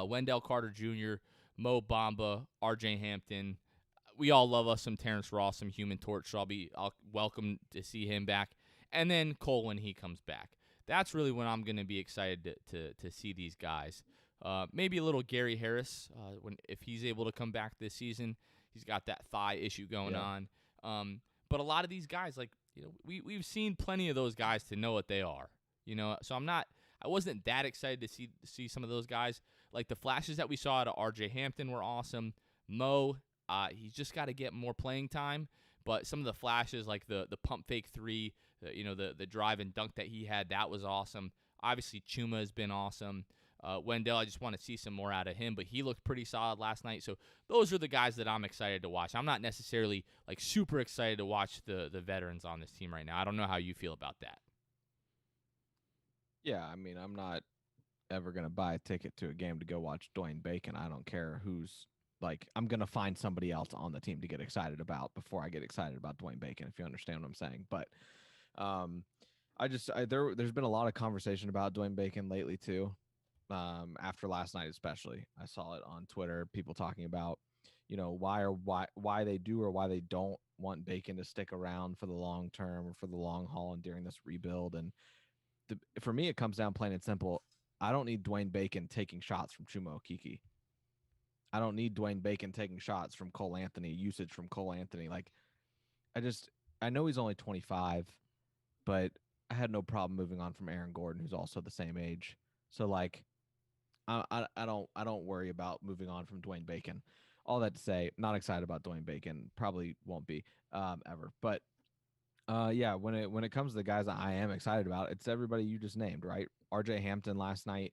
Wendell Carter Jr., Mo Bamba, R.J. Hampton. We all love us some Terrence Ross, some Human Torch, so I'll welcome to see him back. And then Cole when he comes back. That's really when I'm going to be excited to see these guys. Maybe a little Gary Harris if he's able to come back this season. He's got that thigh issue going on. But a lot of these guys, we've seen plenty of those guys to know what they are. So I wasn't that excited to see some of those guys. Like the flashes that we saw out of R.J. Hampton were awesome. Mo, he's just got to get more playing time. But some of the flashes, like the pump fake three, the drive and dunk that he had, that was awesome. Obviously, Chuma has been awesome. Wendell, I just want to see some more out of him, but he looked pretty solid last night. So those are the guys that I'm excited to watch. I'm not necessarily super excited to watch the veterans on this team right now. I don't know how you feel about that. Yeah, I mean, I'm not ever going to buy a ticket to a game to go watch Dwayne Bacon. I don't care who's I'm going to find somebody else on the team to get excited about before I get excited about Dwayne Bacon, if you understand what I'm saying. But there's been a lot of conversation about Dwayne Bacon lately too. After last night, especially, I saw it on Twitter. People talking about, why they do or why they don't want Bacon to stick around for the long term or for the long haul and during this rebuild. And for me, it comes down plain and simple. I don't need Dwayne Bacon taking shots from Chuma Okeke. I don't need Dwayne Bacon taking shots from Cole Anthony, usage from Cole Anthony. I know he's only 25, but I had no problem moving on from Aaron Gordon, who's also the same age. So I don't worry about moving on from Dwayne Bacon. All that to say, not excited about Dwayne Bacon. Probably won't be ever. But when it comes to the guys that I am excited about, it's everybody you just named, right? R.J. Hampton last night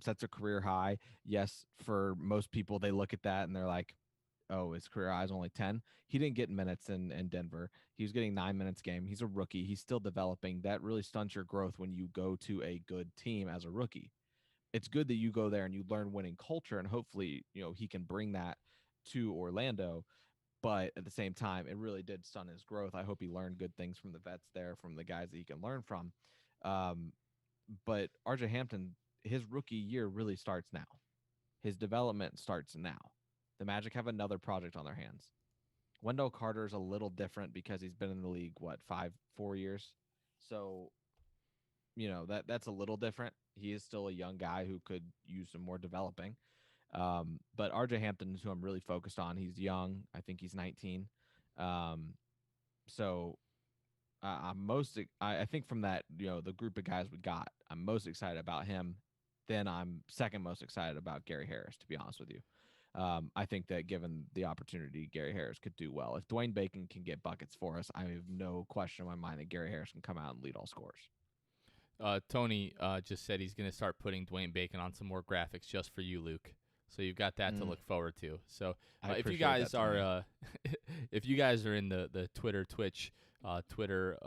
sets a career high. Yes, for most people, they look at that and they're like, oh, his career high is only 10. He didn't get minutes in Denver. He was getting 9 minutes a game. He's a rookie. He's still developing. That really stunts your growth when you go to a good team as a rookie. It's good that you go there and you learn winning culture, and hopefully, he can bring that to Orlando. But at the same time, it really did stunt his growth. I hope he learned good things from the vets there, from the guys that he can learn from. But R.J. Hampton, his rookie year really starts now. His development starts now. The Magic have another project on their hands. Wendell Carter's a little different because he's been in the league, 4 years? So, that's a little different. He is still a young guy who could use some more developing. But R.J. Hampton is who I'm really focused on. He's young. I think he's 19. So I think from that, the group of guys we got, I'm most excited about him. Then I'm second most excited about Gary Harris, to be honest with you. I think that given the opportunity, Gary Harris could do well. If Dwayne Bacon can get buckets for us, I have no question in my mind that Gary Harris can come out and lead all scorers. Tony just said he's going to start putting Dwayne Bacon on some more graphics just for you, Luke. So you've got that to look forward to. So if you guys are if you guys are in the Twitter, Twitch, Twitter,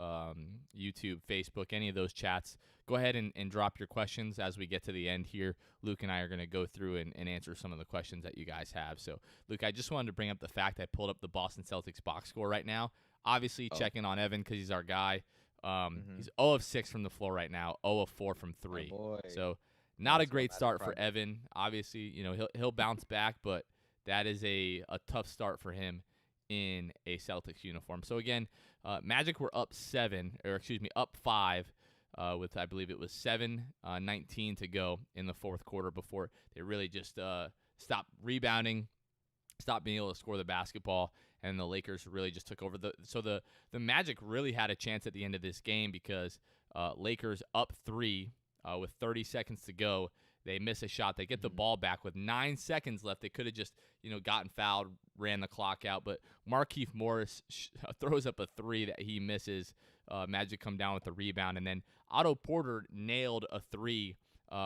YouTube, Facebook, any of those chats, go ahead and drop your questions as we get to the end here. Luke and I are going to go through and answer some of the questions that you guys have. So, Luke, I just wanted to bring up the fact I pulled up the Boston Celtics box score right now. Obviously, checking on Evan because he's our guy. He's 0 of 6 from the floor right now, 0 of 4 from 3. Oh, so not a great start for Evan. Obviously, he'll bounce back, but that is a tough start for him in a Celtics uniform. So again, Magic were up 5 with, I believe it was 7:19 to go in the fourth quarter before they really just stopped rebounding, stopped being able to score the basketball, and the Lakers really just took over. So the Magic really had a chance at the end of this game because Lakers up 3 with 30 seconds to go. They miss a shot. They get the ball back with 9 seconds left. They could have just, gotten fouled, ran the clock out. But Markieff Morris throws up a 3 that he misses. Magic come down with the rebound. And then Otto Porter nailed a 3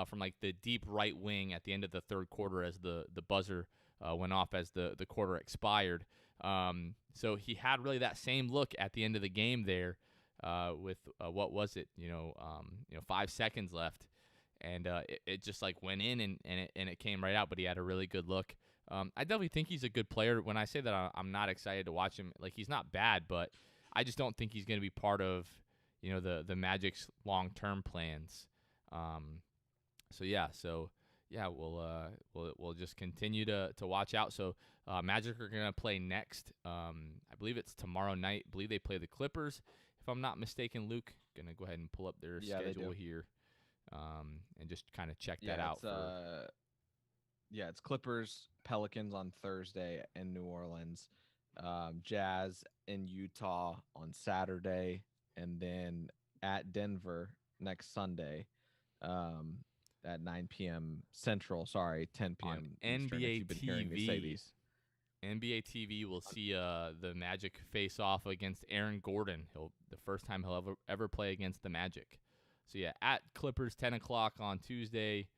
from the deep right wing at the end of the third quarter as the buzzer went off as the quarter expired. So he had really that same look at the end of the game there with, 5 seconds left. And it just went in and it came right out, but he had a really good look. I definitely think he's a good player. When I say that I'm not excited to watch him, he's not bad, but I just don't think he's going to be part of, the Magic's long-term plans. So yeah, we'll just continue to watch out. So Magic are gonna play next. I believe it's tomorrow night. I believe they play the Clippers, if I'm not mistaken. Luke, gonna go ahead and pull up their schedule here, and just kind of check that out. It's Clippers, Pelicans on Thursday in New Orleans, Jazz in Utah on Saturday, and then at Denver next Sunday. At 9 p.m. Central, 10 p.m. on Eastern, NBA if you've been TV. hearing me say these. NBA TV will see the Magic face off against Aaron Gordon. The first time he'll ever play against the Magic. So yeah, at Clippers 10 o'clock on Tuesday.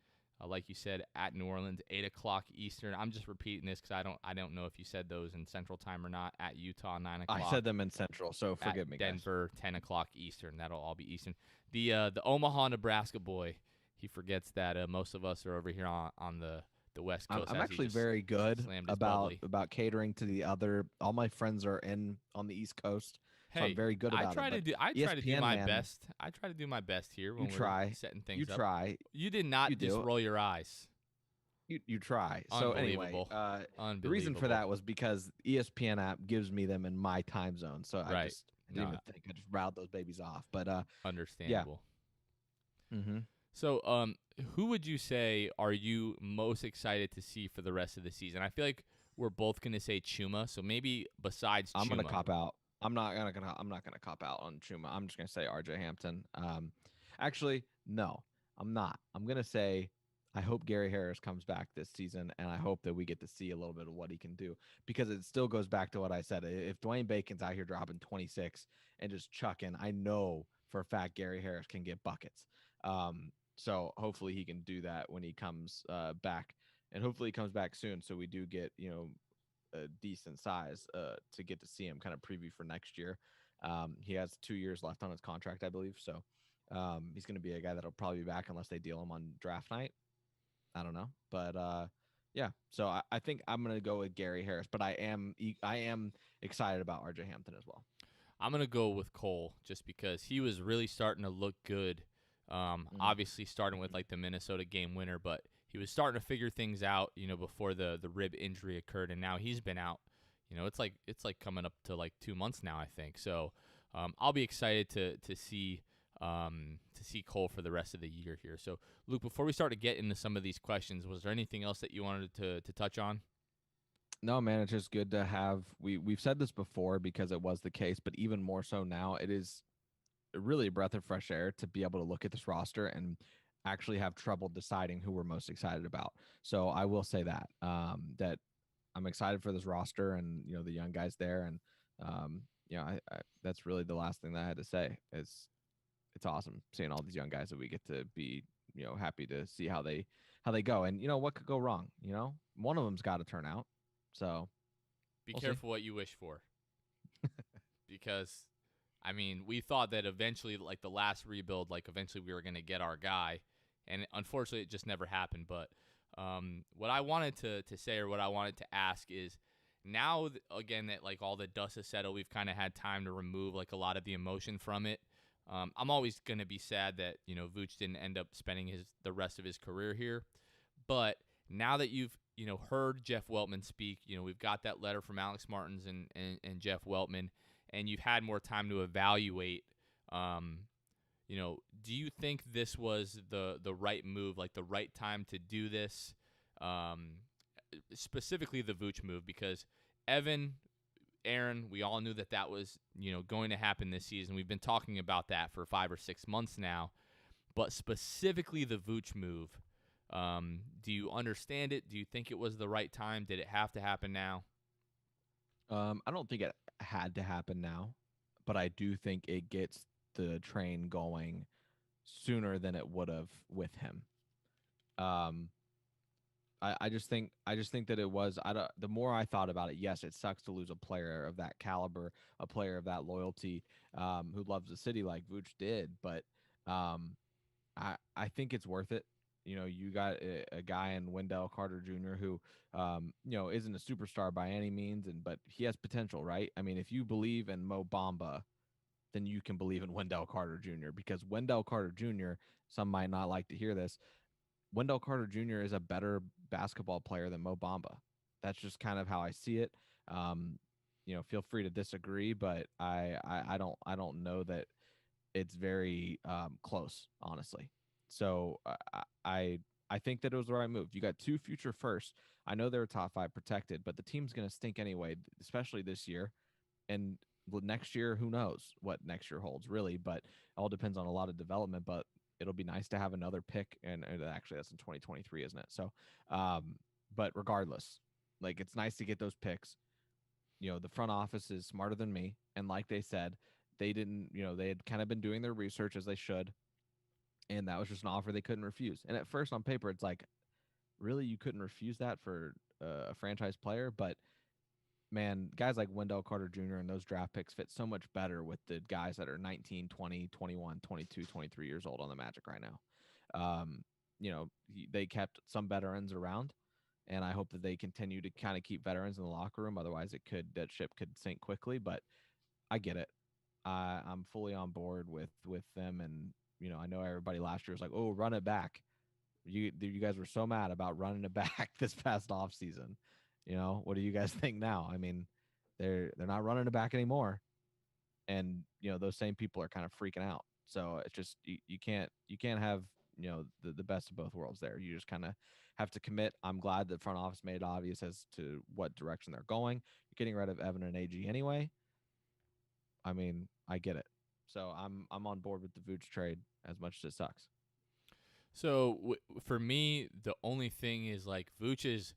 Like you said, at New Orleans 8 o'clock Eastern. I'm just repeating this because I don't know if you said those in Central Time or not. At Utah 9 o'clock. I said them in Central, so forgive me, Denver guys. 10 o'clock Eastern. That'll all be Eastern. The Omaha, Nebraska boy. He forgets that most of us are over here on the West Coast. I'm actually very good about catering to the other. All my friends are on the East Coast, so I'm very good about it. I try to do my best. I try to do my best here when we're setting things up. You try. You did not just roll your eyes. You try. So anyway, the reason for that was because ESPN app gives me them in my time zone. So I didn't even think. I just routed those babies off. But understandable. Yeah. Mm-hmm. So, who would you say are you most excited to see for the rest of the season? I feel like we're both going to say Chuma, so maybe besides Chuma. I'm going to cop out. I'm not going to cop out on Chuma. I'm just going to say RJ Hampton. Actually, no, I'm not. I'm going to say I hope Gary Harris comes back this season, and I hope that we get to see a little bit of what he can do, because it still goes back to what I said. If Dwayne Bacon's out here dropping 26 and just chucking, I know for a fact Gary Harris can get buckets. So hopefully he can do that when he comes back, and hopefully he comes back soon. So we do get, a decent size to get to see him kind of preview for next year. He has 2 years left on his contract, I believe. So he's going to be a guy that'll probably be back unless they deal him on draft night. I don't know. But yeah, so I think I'm going to go with Gary Harris, but I am excited about RJ Hampton as well. I'm going to go with Cole just because he was really starting to look good. Obviously starting with like the Minnesota game winner, but he was starting to figure things out, before the rib injury occurred, and now he's been out. It's like coming up to like 2 months now, I think. So I'll be excited to see Cole for the rest of the year here. So Luke, before we start to get into some of these questions, was there anything else that you wanted to touch on? No, man, it's just good to have. We've said this before because it was the case, but even more so now, it is really a breath of fresh air to be able to look at this roster and actually have trouble deciding who we're most excited about. So I will say that that I'm excited for this roster and the young guys there, and I that's really the last thing that I had to say. It's awesome seeing all these young guys that we get to be happy to see how they go, and what could go wrong. One of them's got to turn out. So be careful what you wish for, because I mean, we thought that eventually, like the last rebuild, eventually we were going to get our guy, and unfortunately it just never happened. But what I wanted to say, or what I wanted to ask, is now, again, that all the dust has settled, we've kind of had time to remove a lot of the emotion from it. I'm always going to be sad that, Vooch didn't end up spending the rest of his career here. But now that you've, heard Jeff Weltman speak, we've got that letter from Alex Martins and Jeff Weltman, and you've had more time to evaluate, do you think this was the right move, the right time to do this, specifically the Vooch move? Because Evan, Aaron, we all knew that was, going to happen this season. We've been talking about that for 5 or 6 months now. But specifically the Vooch move, do you understand it? Do you think it was the right time? Did it have to happen now? I don't think it had to happen now, but I do think it gets the train going sooner than it would have with him. I just think that it was. The more I thought about it, yes, it sucks to lose a player of that caliber, a player of that loyalty, who loves the city like Vooch did. But I think it's worth it. You got a guy in Wendell Carter Jr. who, isn't a superstar by any means, but he has potential, right? I mean, if you believe in Mo Bamba, then you can believe in Wendell Carter Jr. because Wendell Carter Jr., some might not like to hear this, Wendell Carter Jr. is a better basketball player than Mo Bamba. That's just kind of how I see it. Um, feel free to disagree, but I don't know that it's very close, honestly. So I think that it was the right move. You got 2 future firsts. I know they're top 5 protected, but the team's going to stink anyway, especially this year. And next year, who knows what next year holds, really? But it all depends on a lot of development. But it'll be nice to have another pick, and actually that's in 2023, isn't it? So, but regardless, like it's nice to get those picks. The front office is smarter than me, and like they said, they didn't, they had kind of been doing their research as they should, and that was just an offer they couldn't refuse. And at first, on paper, it's like, really, you couldn't refuse that for a franchise player, but man, guys like Wendell Carter Jr. and those draft picks fit so much better with the guys that are 19, 20, 21, 22, 23 years old on the Magic right now. They kept some veterans around, and I hope that they continue to kind of keep veterans in the locker room. Otherwise, that ship could sink quickly. But I get it. I'm fully on board with them, and I know everybody last year was like, "Oh, run it back." You guys were so mad about running it back this past off season. What do you guys think now? I mean, they're not running it back anymore, and those same people are kind of freaking out. So it's just you can't have the best of both worlds there. You just kind of have to commit. I'm glad the front office made it obvious as to what direction they're going. You're getting rid of Evan and AG anyway. I mean, I get it. So I'm on board with the Vooch trade as much as it sucks. So for me, the only thing is like Vooch is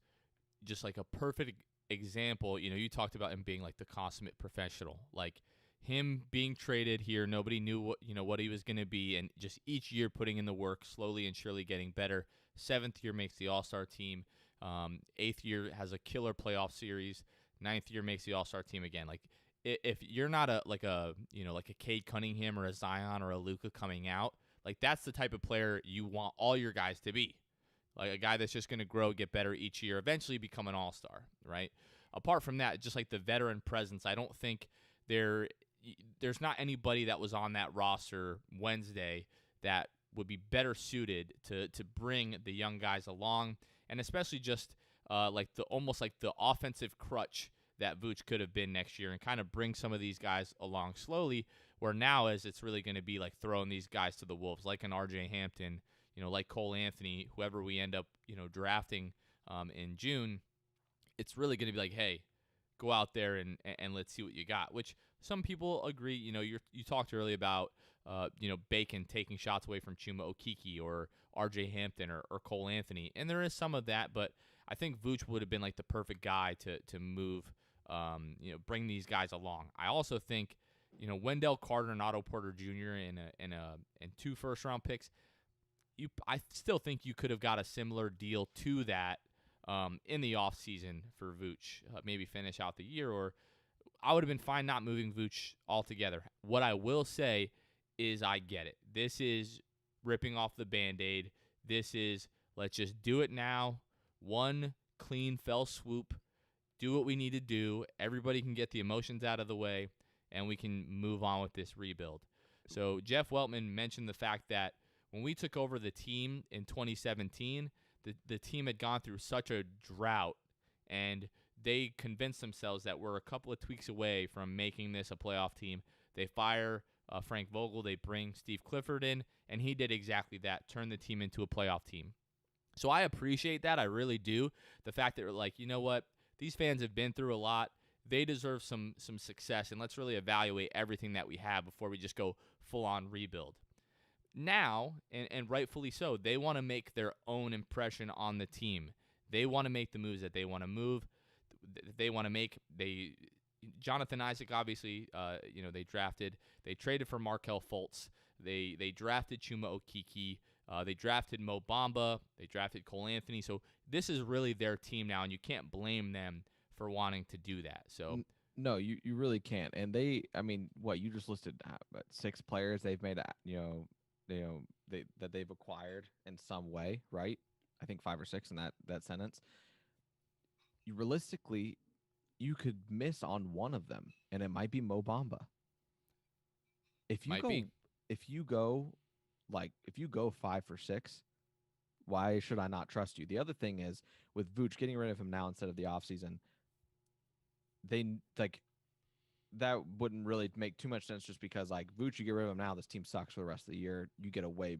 just like a perfect example. You talked about him being like the consummate professional. Like him being traded here, nobody knew what he was going to be, and just each year putting in the work, slowly and surely getting better. 7th year makes the All-Star team. 8th year has a killer playoff series. 9th year makes the All-Star team again. Like if you're not a Cade Cunningham or a Zion or a Luka coming out, like that's the type of player you want all your guys to be. Like a guy that's just going to grow, get better each year, eventually become an all-star, right? Apart from that, just like the veteran presence, I don't think there's not anybody that was on that roster Wednesday that would be better suited to bring the young guys along, and especially just almost like the offensive crutch that Vooch could have been next year, and kind of bring some of these guys along slowly, where now as it's really going to be like throwing these guys to the wolves, like an RJ Hampton, like Cole Anthony, whoever we end up, drafting in June. It's really going to be like, hey, go out there and let's see what you got, which some people agree. You talked earlier about, Bacon taking shots away from Chuma Okeke or RJ Hampton or Cole Anthony, and there is some of that, but I think Vooch would have been like the perfect guy to move, bring these guys along. I also think, Wendell Carter and Otto Porter Jr. and 2 first-round picks, I still think you could have got a similar deal to that in the offseason for Vooch, maybe finish out the year, or I would have been fine not moving Vooch altogether. What I will say is I get it. This is ripping off the Band-Aid. This is let's just do it now. One clean fell swoop. Do what we need to do. Everybody can get the emotions out of the way, and we can move on with this rebuild. So Jeff Weltman mentioned the fact that when we took over the team in 2017, the team had gone through such a drought, and they convinced themselves that we're a couple of tweaks away from making this a playoff team. They fire Frank Vogel. They bring Steve Clifford in, and he did exactly that, turn the team into a playoff team. So I appreciate that. I really do. The fact that we're like, you know what? These fans have been through a lot. They deserve some success, and let's really evaluate everything that we have before we just go full-on rebuild. Now, and rightfully so, they want to make their own impression on the team. They want to make the moves that they want to move. They want to make. Jonathan Isaac, obviously, they traded for Markelle Fultz. They drafted Chuma Okeke. They drafted Mo Bamba. They drafted Cole Anthony. So this is really their team now, and you can't blame them for wanting to do that. So no, you really can't. And you just listed 6 players they've made, that they've acquired in some way, right? I think 5 or 6 in that sentence. Realistically, you could miss on one of them, and it might be Mo Bamba. If you Might go, be. if you go, if you go 5 for 6, why should I not trust you? The other thing is with Vooch getting rid of him now instead of the offseason, they like that wouldn't really make too much sense just because like Vooch, you get rid of him now, this team sucks for the rest of the year. You get a way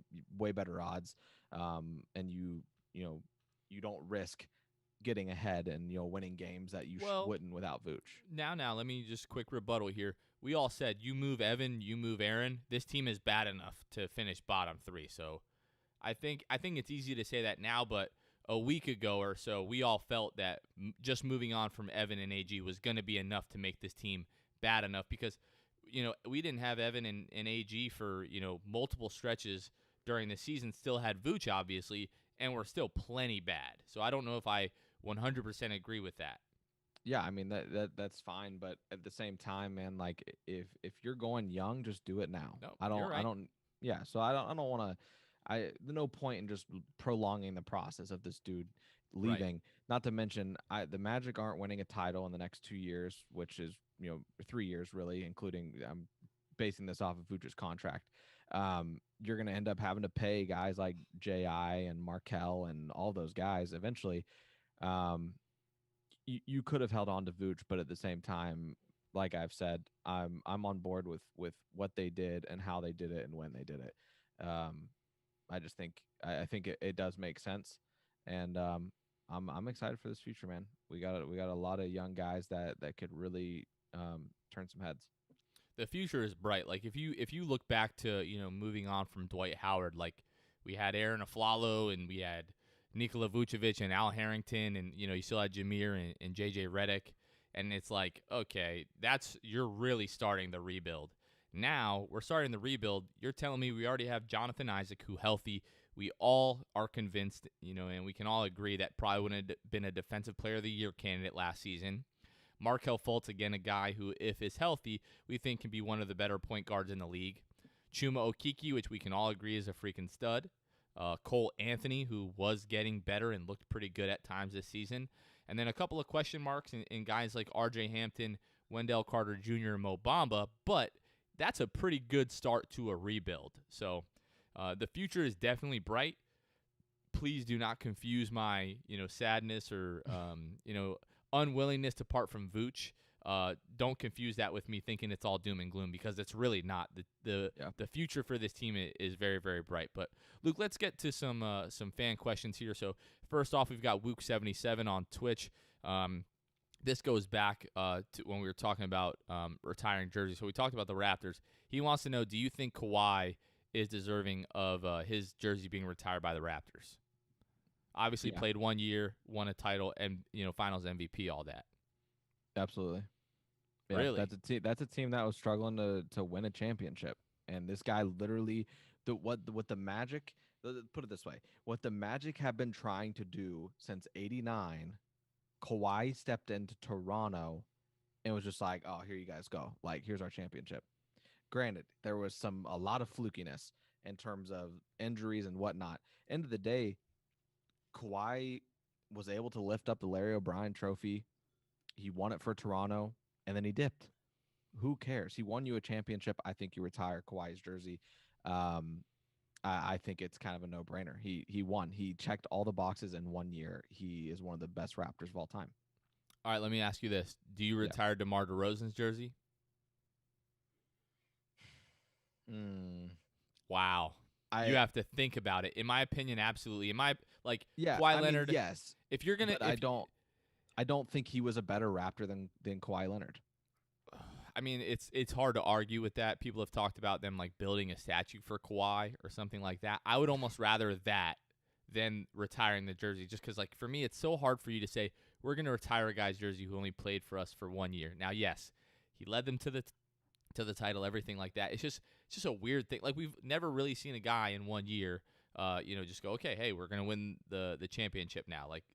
better odds, and you don't risk getting ahead and winning games that you wouldn't without Vooch. Now, let me just quick rebuttal here. We all said you move Evan, you move Aaron. This team is bad enough to finish bottom 3. So I think it's easy to say that now, but a week ago or so, we all felt that just moving on from Evan and AG was going to be enough to make this team bad enough because, we didn't have Evan and AG for, multiple stretches during the season, still had Vooch, obviously, and we're still plenty bad. So I don't know if I 100% agree with that. Yeah, I mean that's fine, but at the same time, man, like if you're going young, just do it now. No, I right. don't. Yeah, so I don't want to. There's no point in just prolonging the process of this dude leaving. Right. Not to mention, the Magic aren't winning a title in the next 2 years, which is 3 years really, including I'm basing this off of Vooch's contract. You're going to end up having to pay guys like Ji and Markel and all those guys eventually. You could have held on to Vooch, but at the same time, like I've said, I'm on board with what they did and how they did it and when they did it. I just think I think it does make sense, and I'm excited for this future, man. We got a lot of young guys that could really turn some heads. The future is bright. Like if you look back to moving on from Dwight Howard, like we had Aaron Aflalo and we had Nikola Vucevic and Al Harrington, and you still had Jameer and JJ Redick, and it's like, okay, you're really starting the rebuild. Now we're starting the rebuild. You're telling me we already have Jonathan Isaac, who healthy. We all are convinced, and we can all agree that probably wouldn't have been a Defensive Player of the Year candidate last season. Markel Fultz, again, a guy who, if is healthy, we think can be one of the better point guards in the league. Chuma Okeke, which we can all agree is a freaking stud. Cole Anthony, who was getting better and looked pretty good at times this season. And then a couple of question marks in guys like R.J. Hampton, Wendell Carter Jr., and Mo Bamba. But that's a pretty good start to a rebuild. So the future is definitely bright. Please do not confuse my sadness or unwillingness to part from Vooch. Don't confuse that with me thinking it's all doom and gloom, because it's really not. The future for this team is very, very bright. But Luke, let's get to some fan questions here. So first off, we've got Wook77 on Twitch. This goes back to when we were talking about retiring jerseys. So we talked about the Raptors. He wants to know, do you think Kawhi is deserving of his jersey being retired by the Raptors? Obviously played 1 year, won a title, and Finals MVP, all that. Absolutely. Yeah, really? That's a team that was struggling to win a championship, and this guy literally what the Magic, put it this way, what the Magic have been trying to do since '89. Kawhi stepped into Toronto and was just like, "Oh, here you guys go. Like, here's our championship." Granted, there was a lot of flukiness in terms of injuries and whatnot. End of the day, Kawhi was able to lift up the Larry O'Brien trophy. He won it for Toronto, and then he dipped. Who cares? He won you a championship. I think you retire Kawhi's jersey. I think it's kind of a no-brainer. He won. He checked all the boxes in 1 year. He is one of the best Raptors of all time. All right, let me ask you this. Do you retire DeMar DeRozan's jersey? Wow. You have to think about it. In my opinion, absolutely. Kawhi Leonard? Yes. If you're gonna, I don't think he was a better Raptor than Kawhi Leonard. I mean, it's hard to argue with that. People have talked about them like building a statue for Kawhi or something like that. I would almost rather that than retiring the jersey, just because, like, for me, it's so hard for you to say we're going to retire a guy's jersey who only played for us for 1 year. Now, yes, he led them to the title, everything like that. It's just a weird thing. Like, we've never really seen a guy in 1 year, just go, okay, hey, we're going to win the championship now. Like,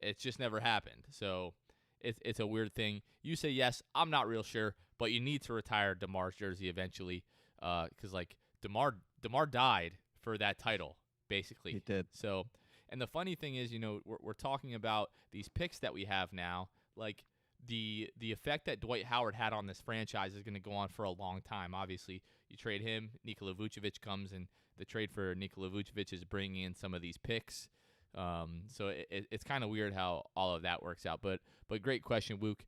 it's just never happened. So it's a weird thing. You say yes, I'm not real sure, but you need to retire DeMar's jersey eventually, because like DeMar Demar died for that title, basically. He did. So, and the funny thing is, we're talking about these picks that we have now, like the effect that Dwight Howard had on this franchise is going to go on for a long time. Obviously, you trade him, Nikola Vucevic comes, and the trade for Nikola Vucevic is bringing in some of these picks. So it's kind of weird how all of that works out. But great question, Wook.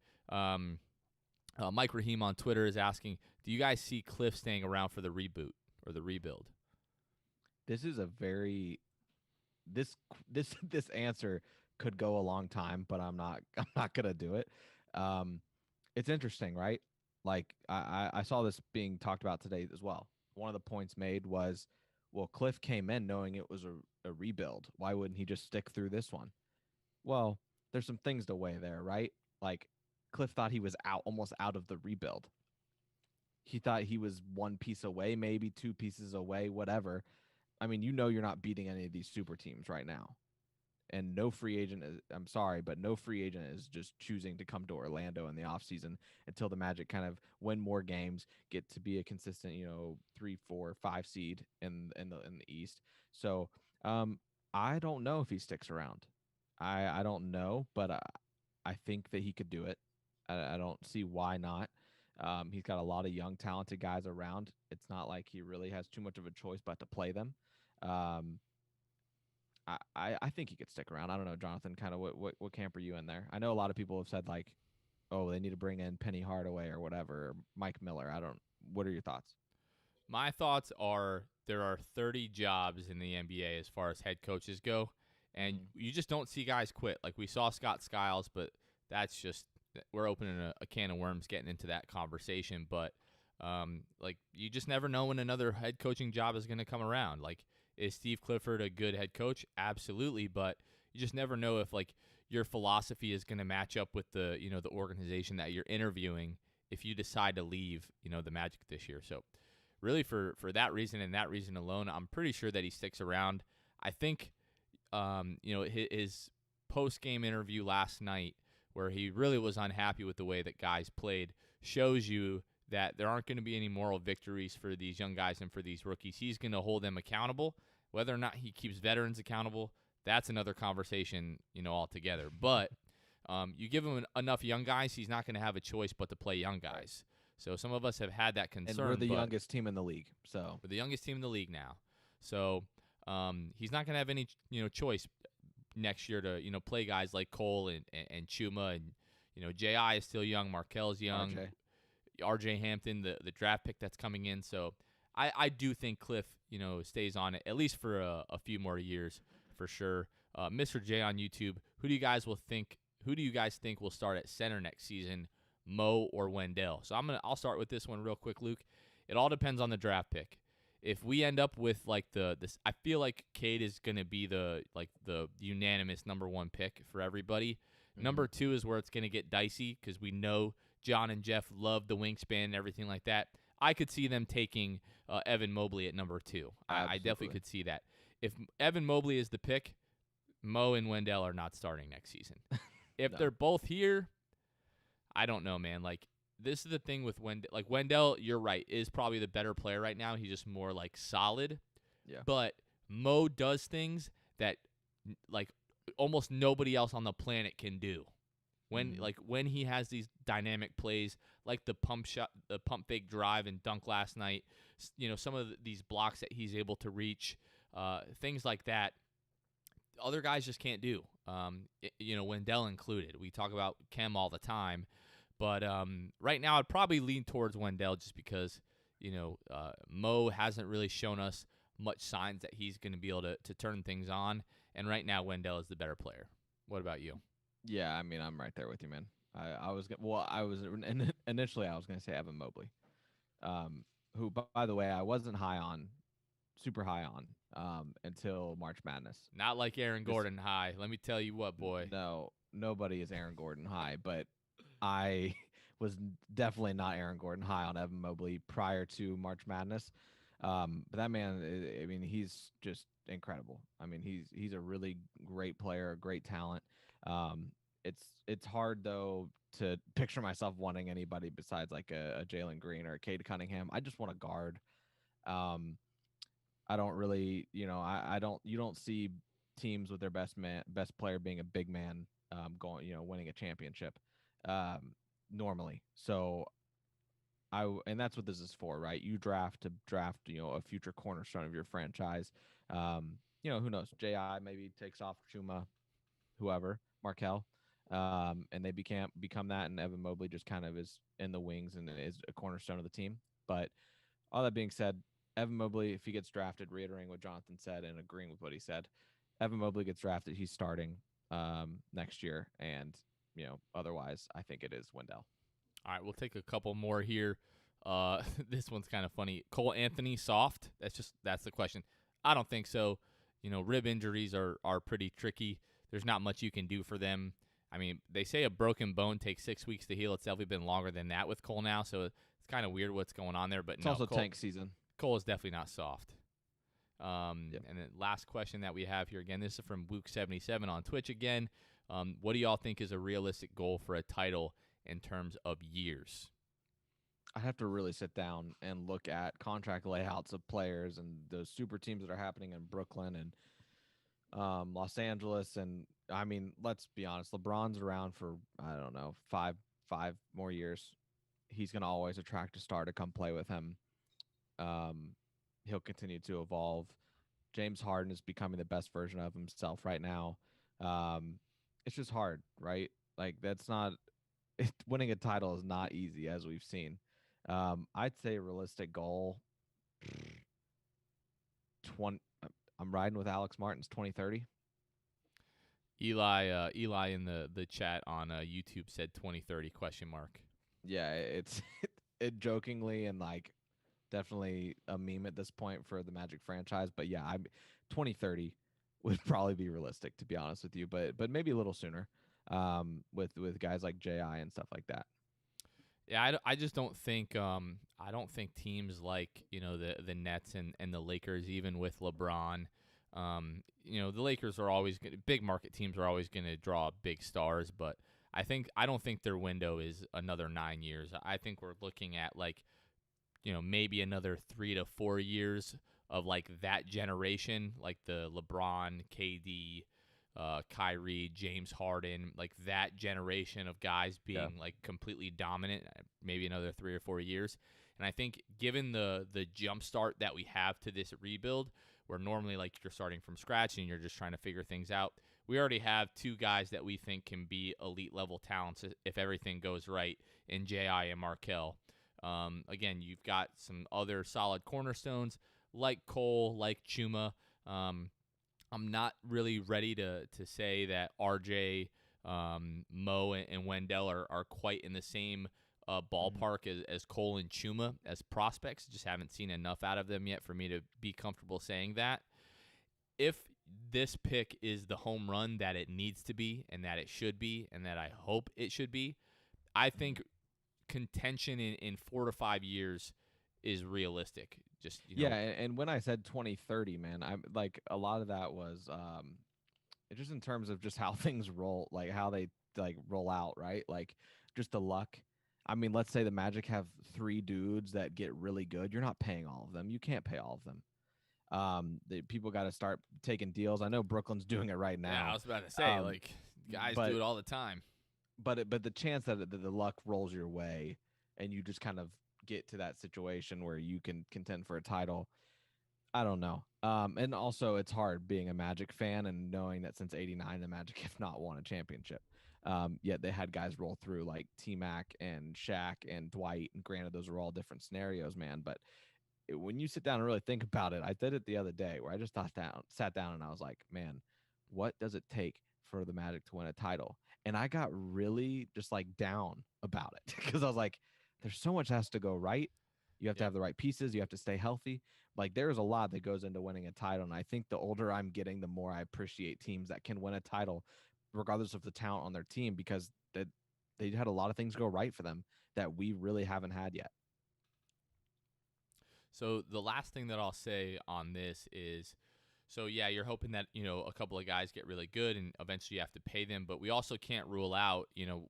Mike Raheem on Twitter is asking, do you guys see Cliff staying around for the reboot or the rebuild? This is a very this answer could go a long time, but I'm not gonna do it. It's interesting, right? Like I saw this being talked about today as well. One of the points made was, well, Cliff came in knowing it was a rebuild. Why wouldn't he just stick through this one? Well, there's some things to weigh there, right? Like Cliff thought he was almost out of the rebuild. He thought he was one piece away, maybe two pieces away, whatever. I mean, you're not beating any of these super teams right now. And no free agent is, I'm sorry, but no free agent is just choosing to come to Orlando in the offseason until the Magic kind of win more games, get to be a consistent, 3, 4, 5 seed in the East. So I don't know if he sticks around. I don't know, but I think that he could do it. I don't see why not. He's got a lot of young, talented guys around. It's not like he really has too much of a choice but to play them. I think he could stick around. I don't know, Jonathan, kind of what camp are you in there? I know a lot of people have said like, oh, they need to bring in Penny Hardaway or whatever, or Mike Miller. What are your thoughts? My thoughts are there are 30 jobs in the NBA as far as head coaches go, and you just don't see guys quit. Like we saw Scott Skiles, but that's just we're opening a can of worms getting into that conversation. But like you just never know when another head coaching job is going to come around. Like is Steve Clifford a good head coach? Absolutely, but you just never know if like your philosophy is going to match up with the the organization that you're interviewing if you decide to leave the Magic this year. So really for that reason and that reason alone, I'm pretty sure that he sticks around. I think his post-game interview last night where he really was unhappy with the way that guys played shows you that there aren't going to be any moral victories for these young guys and for these rookies. He's going to hold them accountable. Whether or not he keeps veterans accountable, that's another conversation, altogether. But you give him enough young guys, he's not going to have a choice but to play young guys. So some of us have had that concern. And we're the youngest team in the league. So we're the youngest team in the league now. So he's not going to have any choice next year to play guys like Cole and Chuma and J.I. is still young, Markel's young, RJ Hampton, the draft pick that's coming in. So I do think Cliff stays on it at least for a few more years for sure. Mr. J on YouTube, who do you guys think will start at center next season, Mo or Wendell? So I'll start with this one real quick, Luke. It all depends on the draft pick. If we end up with like this, I feel like Cade is gonna be the unanimous number one pick for everybody. Mm-hmm. Number two is where it's gonna get dicey because we know John and Jeff love the wingspan and everything like that. I could see them taking Evan Mobley at number two. I definitely could see that. If Evan Mobley is the pick, Mo and Wendell are not starting next season. If they're both here, I don't know, man. Like this is the thing with Wendell. Like Wendell, you're right, is probably the better player right now. He's just more like solid. Yeah. But Mo does things that like almost nobody else on the planet can do. When he has these dynamic plays, like the pump fake drive and dunk last night, some of these blocks that he's able to reach, things like that, other guys just can't do. Wendell included. We talk about Kem all the time, but right now I'd probably lean towards Wendell just because Mo hasn't really shown us much signs that he's going to be able to turn things on, and right now Wendell is the better player. What about you? Yeah, I mean, I'm right there with you, man. Initially I was going to say Evan Mobley, who, by the way, I wasn't super high on until March Madness. Not like Aaron Gordon high. Let me tell you what, boy. No, nobody is Aaron Gordon high, but I was definitely not Aaron Gordon high on Evan Mobley prior to March Madness. But that man, I mean, he's just incredible. I mean, he's a really great player, a great talent. It's hard though to picture myself wanting anybody besides like a Jalen Green or a Cade Cunningham. I just want a guard. I don't really, I don't. You don't see teams with their best player being a big man, going, winning a championship, normally. So and that's what this is for, right? You draft to draft, a future cornerstone of your franchise. Who knows? Ji maybe takes off Chuma, whoever, Markel, and they become that, and Evan Mobley just kind of is in the wings and is a cornerstone of the team. But all that being said, Evan Mobley, if he gets drafted, reiterating what Jonathan said and agreeing with what he said, Evan Mobley gets drafted, he's starting next year, and otherwise, I think it is Wendell. All right, we'll take a couple more here. This one's kind of funny. Cole Anthony, soft? That's the question. I don't think so. Rib injuries are pretty tricky. There's not much you can do for them. I mean, they say a broken bone takes 6 weeks to heal. It's definitely been longer than that with Cole now, so it's kind of weird what's going on there. But it's also tank season. Cole is definitely not soft. Yep. And then last question that we have here, again, this is from Luke77 on Twitch again. What do y'all think is a realistic goal for a title in terms of years? I have to really sit down and look at contract layouts of players and those super teams that are happening in Brooklyn and Los Angeles. And I mean, let's be honest, LeBron's around for, I don't know, five more years. He's going to always attract a star to come play with him. He'll continue to evolve. James Harden is becoming the best version of himself right now. It's just hard, right? Like, winning a title is not easy, as we've seen. I'd say a realistic goal, 20. I'm riding with Alex Martin's 2030. Eli in the chat on YouTube said 2030 ? Yeah, it's it jokingly and like definitely a meme at this point for the Magic franchise. But yeah, 2030 would probably be realistic, to be honest with you. But maybe a little sooner, with guys like Ji and stuff like that. Yeah, I just don't think I don't think teams like the Nets and the Lakers, even with LeBron, the Lakers are always big market teams are always going to draw big stars, but I don't think their window is another 9 years. I think we're looking at maybe another 3 to 4 years of like that generation, like the LeBron, KD, Kyrie, James Harden, like that generation of guys being like completely dominant, maybe another 3 or 4 years. And I think given the jump start that we have to this rebuild, where normally like you're starting from scratch and you're just trying to figure things out, we already have two guys that we think can be elite level talents if everything goes right in Ji and Markel. Again, you've got some other solid cornerstones like Cole, like Chuma. I'm not really ready to say that RJ, Mo, and Wendell are quite in the same ballpark as Cole and Chuma as prospects. Just haven't seen enough out of them yet for me to be comfortable saying that. If this pick is the home run that it needs to be and that it should be and that I hope it should be, I think contention in 4 to 5 years is realistic. Just and when I said 2030, man, I'm like, a lot of that was just in terms of just how things roll, like how they like roll out, right? Like just the luck. I mean, let's say the Magic have 3 dudes that get really good. You're not paying all of them. You can't pay all of them. The people got to start taking deals. I know Brooklyn's doing it right now. Yeah, I was about to say, like guys do it all the time. But the chance that the luck rolls your way and you just kind of get to that situation where you can contend for a title, I don't know. And also it's hard being a Magic fan and knowing that since '89 the Magic have not won a championship. Yet they had guys roll through like T-Mac and Shaq and Dwight, and granted those are all different scenarios, man, but when you sit down and really think about it, I did it the other day where I just sat down and I was like, man, what does it take for the Magic to win a title? And I got really just like down about it because I was like, there's so much has to go right. You have to have the right pieces. You have to stay healthy. Like there's a lot that goes into winning a title. And I think the older I'm getting, the more I appreciate teams that can win a title, regardless of the talent on their team, because they had a lot of things go right for them that we really haven't had yet. So the last thing that I'll say on this is, so yeah, you're hoping that, a couple of guys get really good and eventually you have to pay them, but we also can't rule out,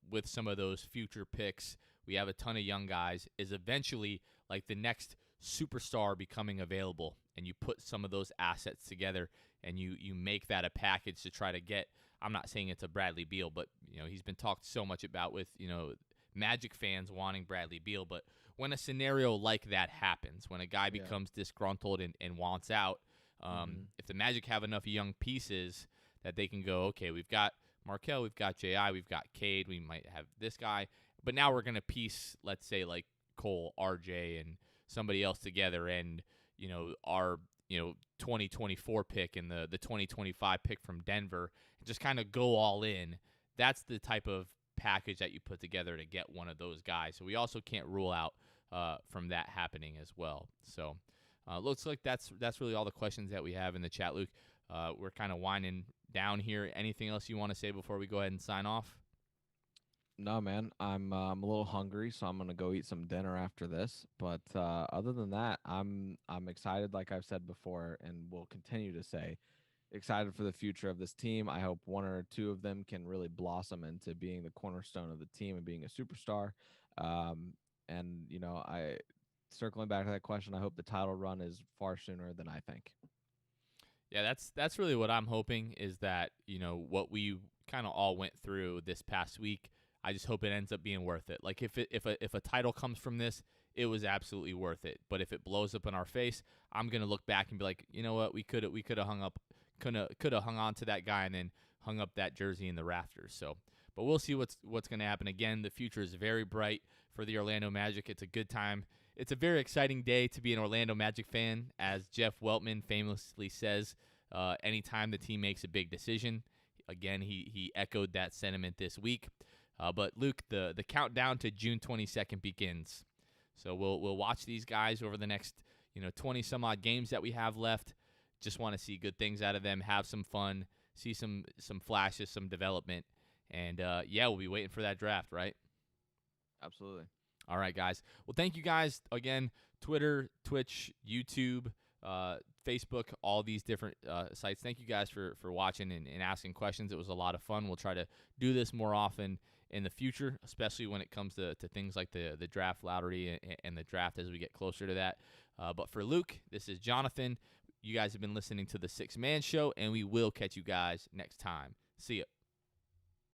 with some of those future picks, we have a ton of young guys, is eventually like the next superstar becoming available and you put some of those assets together, and you make that a package to try to get. I'm not saying it's a Bradley Beal, but he's been talked so much about with Magic fans wanting Bradley Beal. But when a scenario like that happens, when a guy becomes disgruntled and wants out, if the Magic have enough young pieces that they can go, okay, we've got Markelle, we've got J.I., we've got Cade, we might have this guy, but now we're going to piece, let's say, like Cole, RJ, and somebody else together, and our 2024 pick and the 2025 pick from Denver, and just kind of go all in. That's the type of package that you put together to get one of those guys. So we also can't rule out from that happening as well. So looks like that's really all the questions that we have in the chat, Luke. We're kind of winding down here. Anything else you want to say before we go ahead and sign off? No, man. I'm a little hungry, so I'm gonna go eat some dinner after this. But other than that, I'm excited, like I've said before, and will continue to say, excited for the future of this team. I hope one or two of them can really blossom into being the cornerstone of the team and being a superstar. And I circling back to that question, I hope the title run is far sooner than I think. Yeah, that's really what I'm hoping, is that what we kind of all went through this past week. I just hope it ends up being worth it. Like if a title comes from this, it was absolutely worth it. But if it blows up in our face, I'm gonna look back and be like, you know what, we could have hung on to that guy and then hung up that jersey in the rafters. So, but we'll see what's gonna happen. Again, the future is very bright for the Orlando Magic. It's a good time. It's a very exciting day to be an Orlando Magic fan, as Jeff Weltman famously says. Anytime the team makes a big decision, again, he echoed that sentiment this week. But Luke, the countdown to June 22nd begins. So we'll watch these guys over the next 20 some odd games that we have left. Just want to see good things out of them, have some fun, see some flashes, some development, and we'll be waiting for that draft, right? Absolutely. All right, guys. Well, thank you guys again. Twitter, Twitch, YouTube, Facebook, all these different sites. Thank you guys for watching and asking questions. It was a lot of fun. We'll try to do this more often in the future, especially when it comes to things like the draft lottery and the draft as we get closer to that. But for Luke, this is Jonathan. You guys have been listening to the Six Man Show, and we will catch you guys next time. See ya.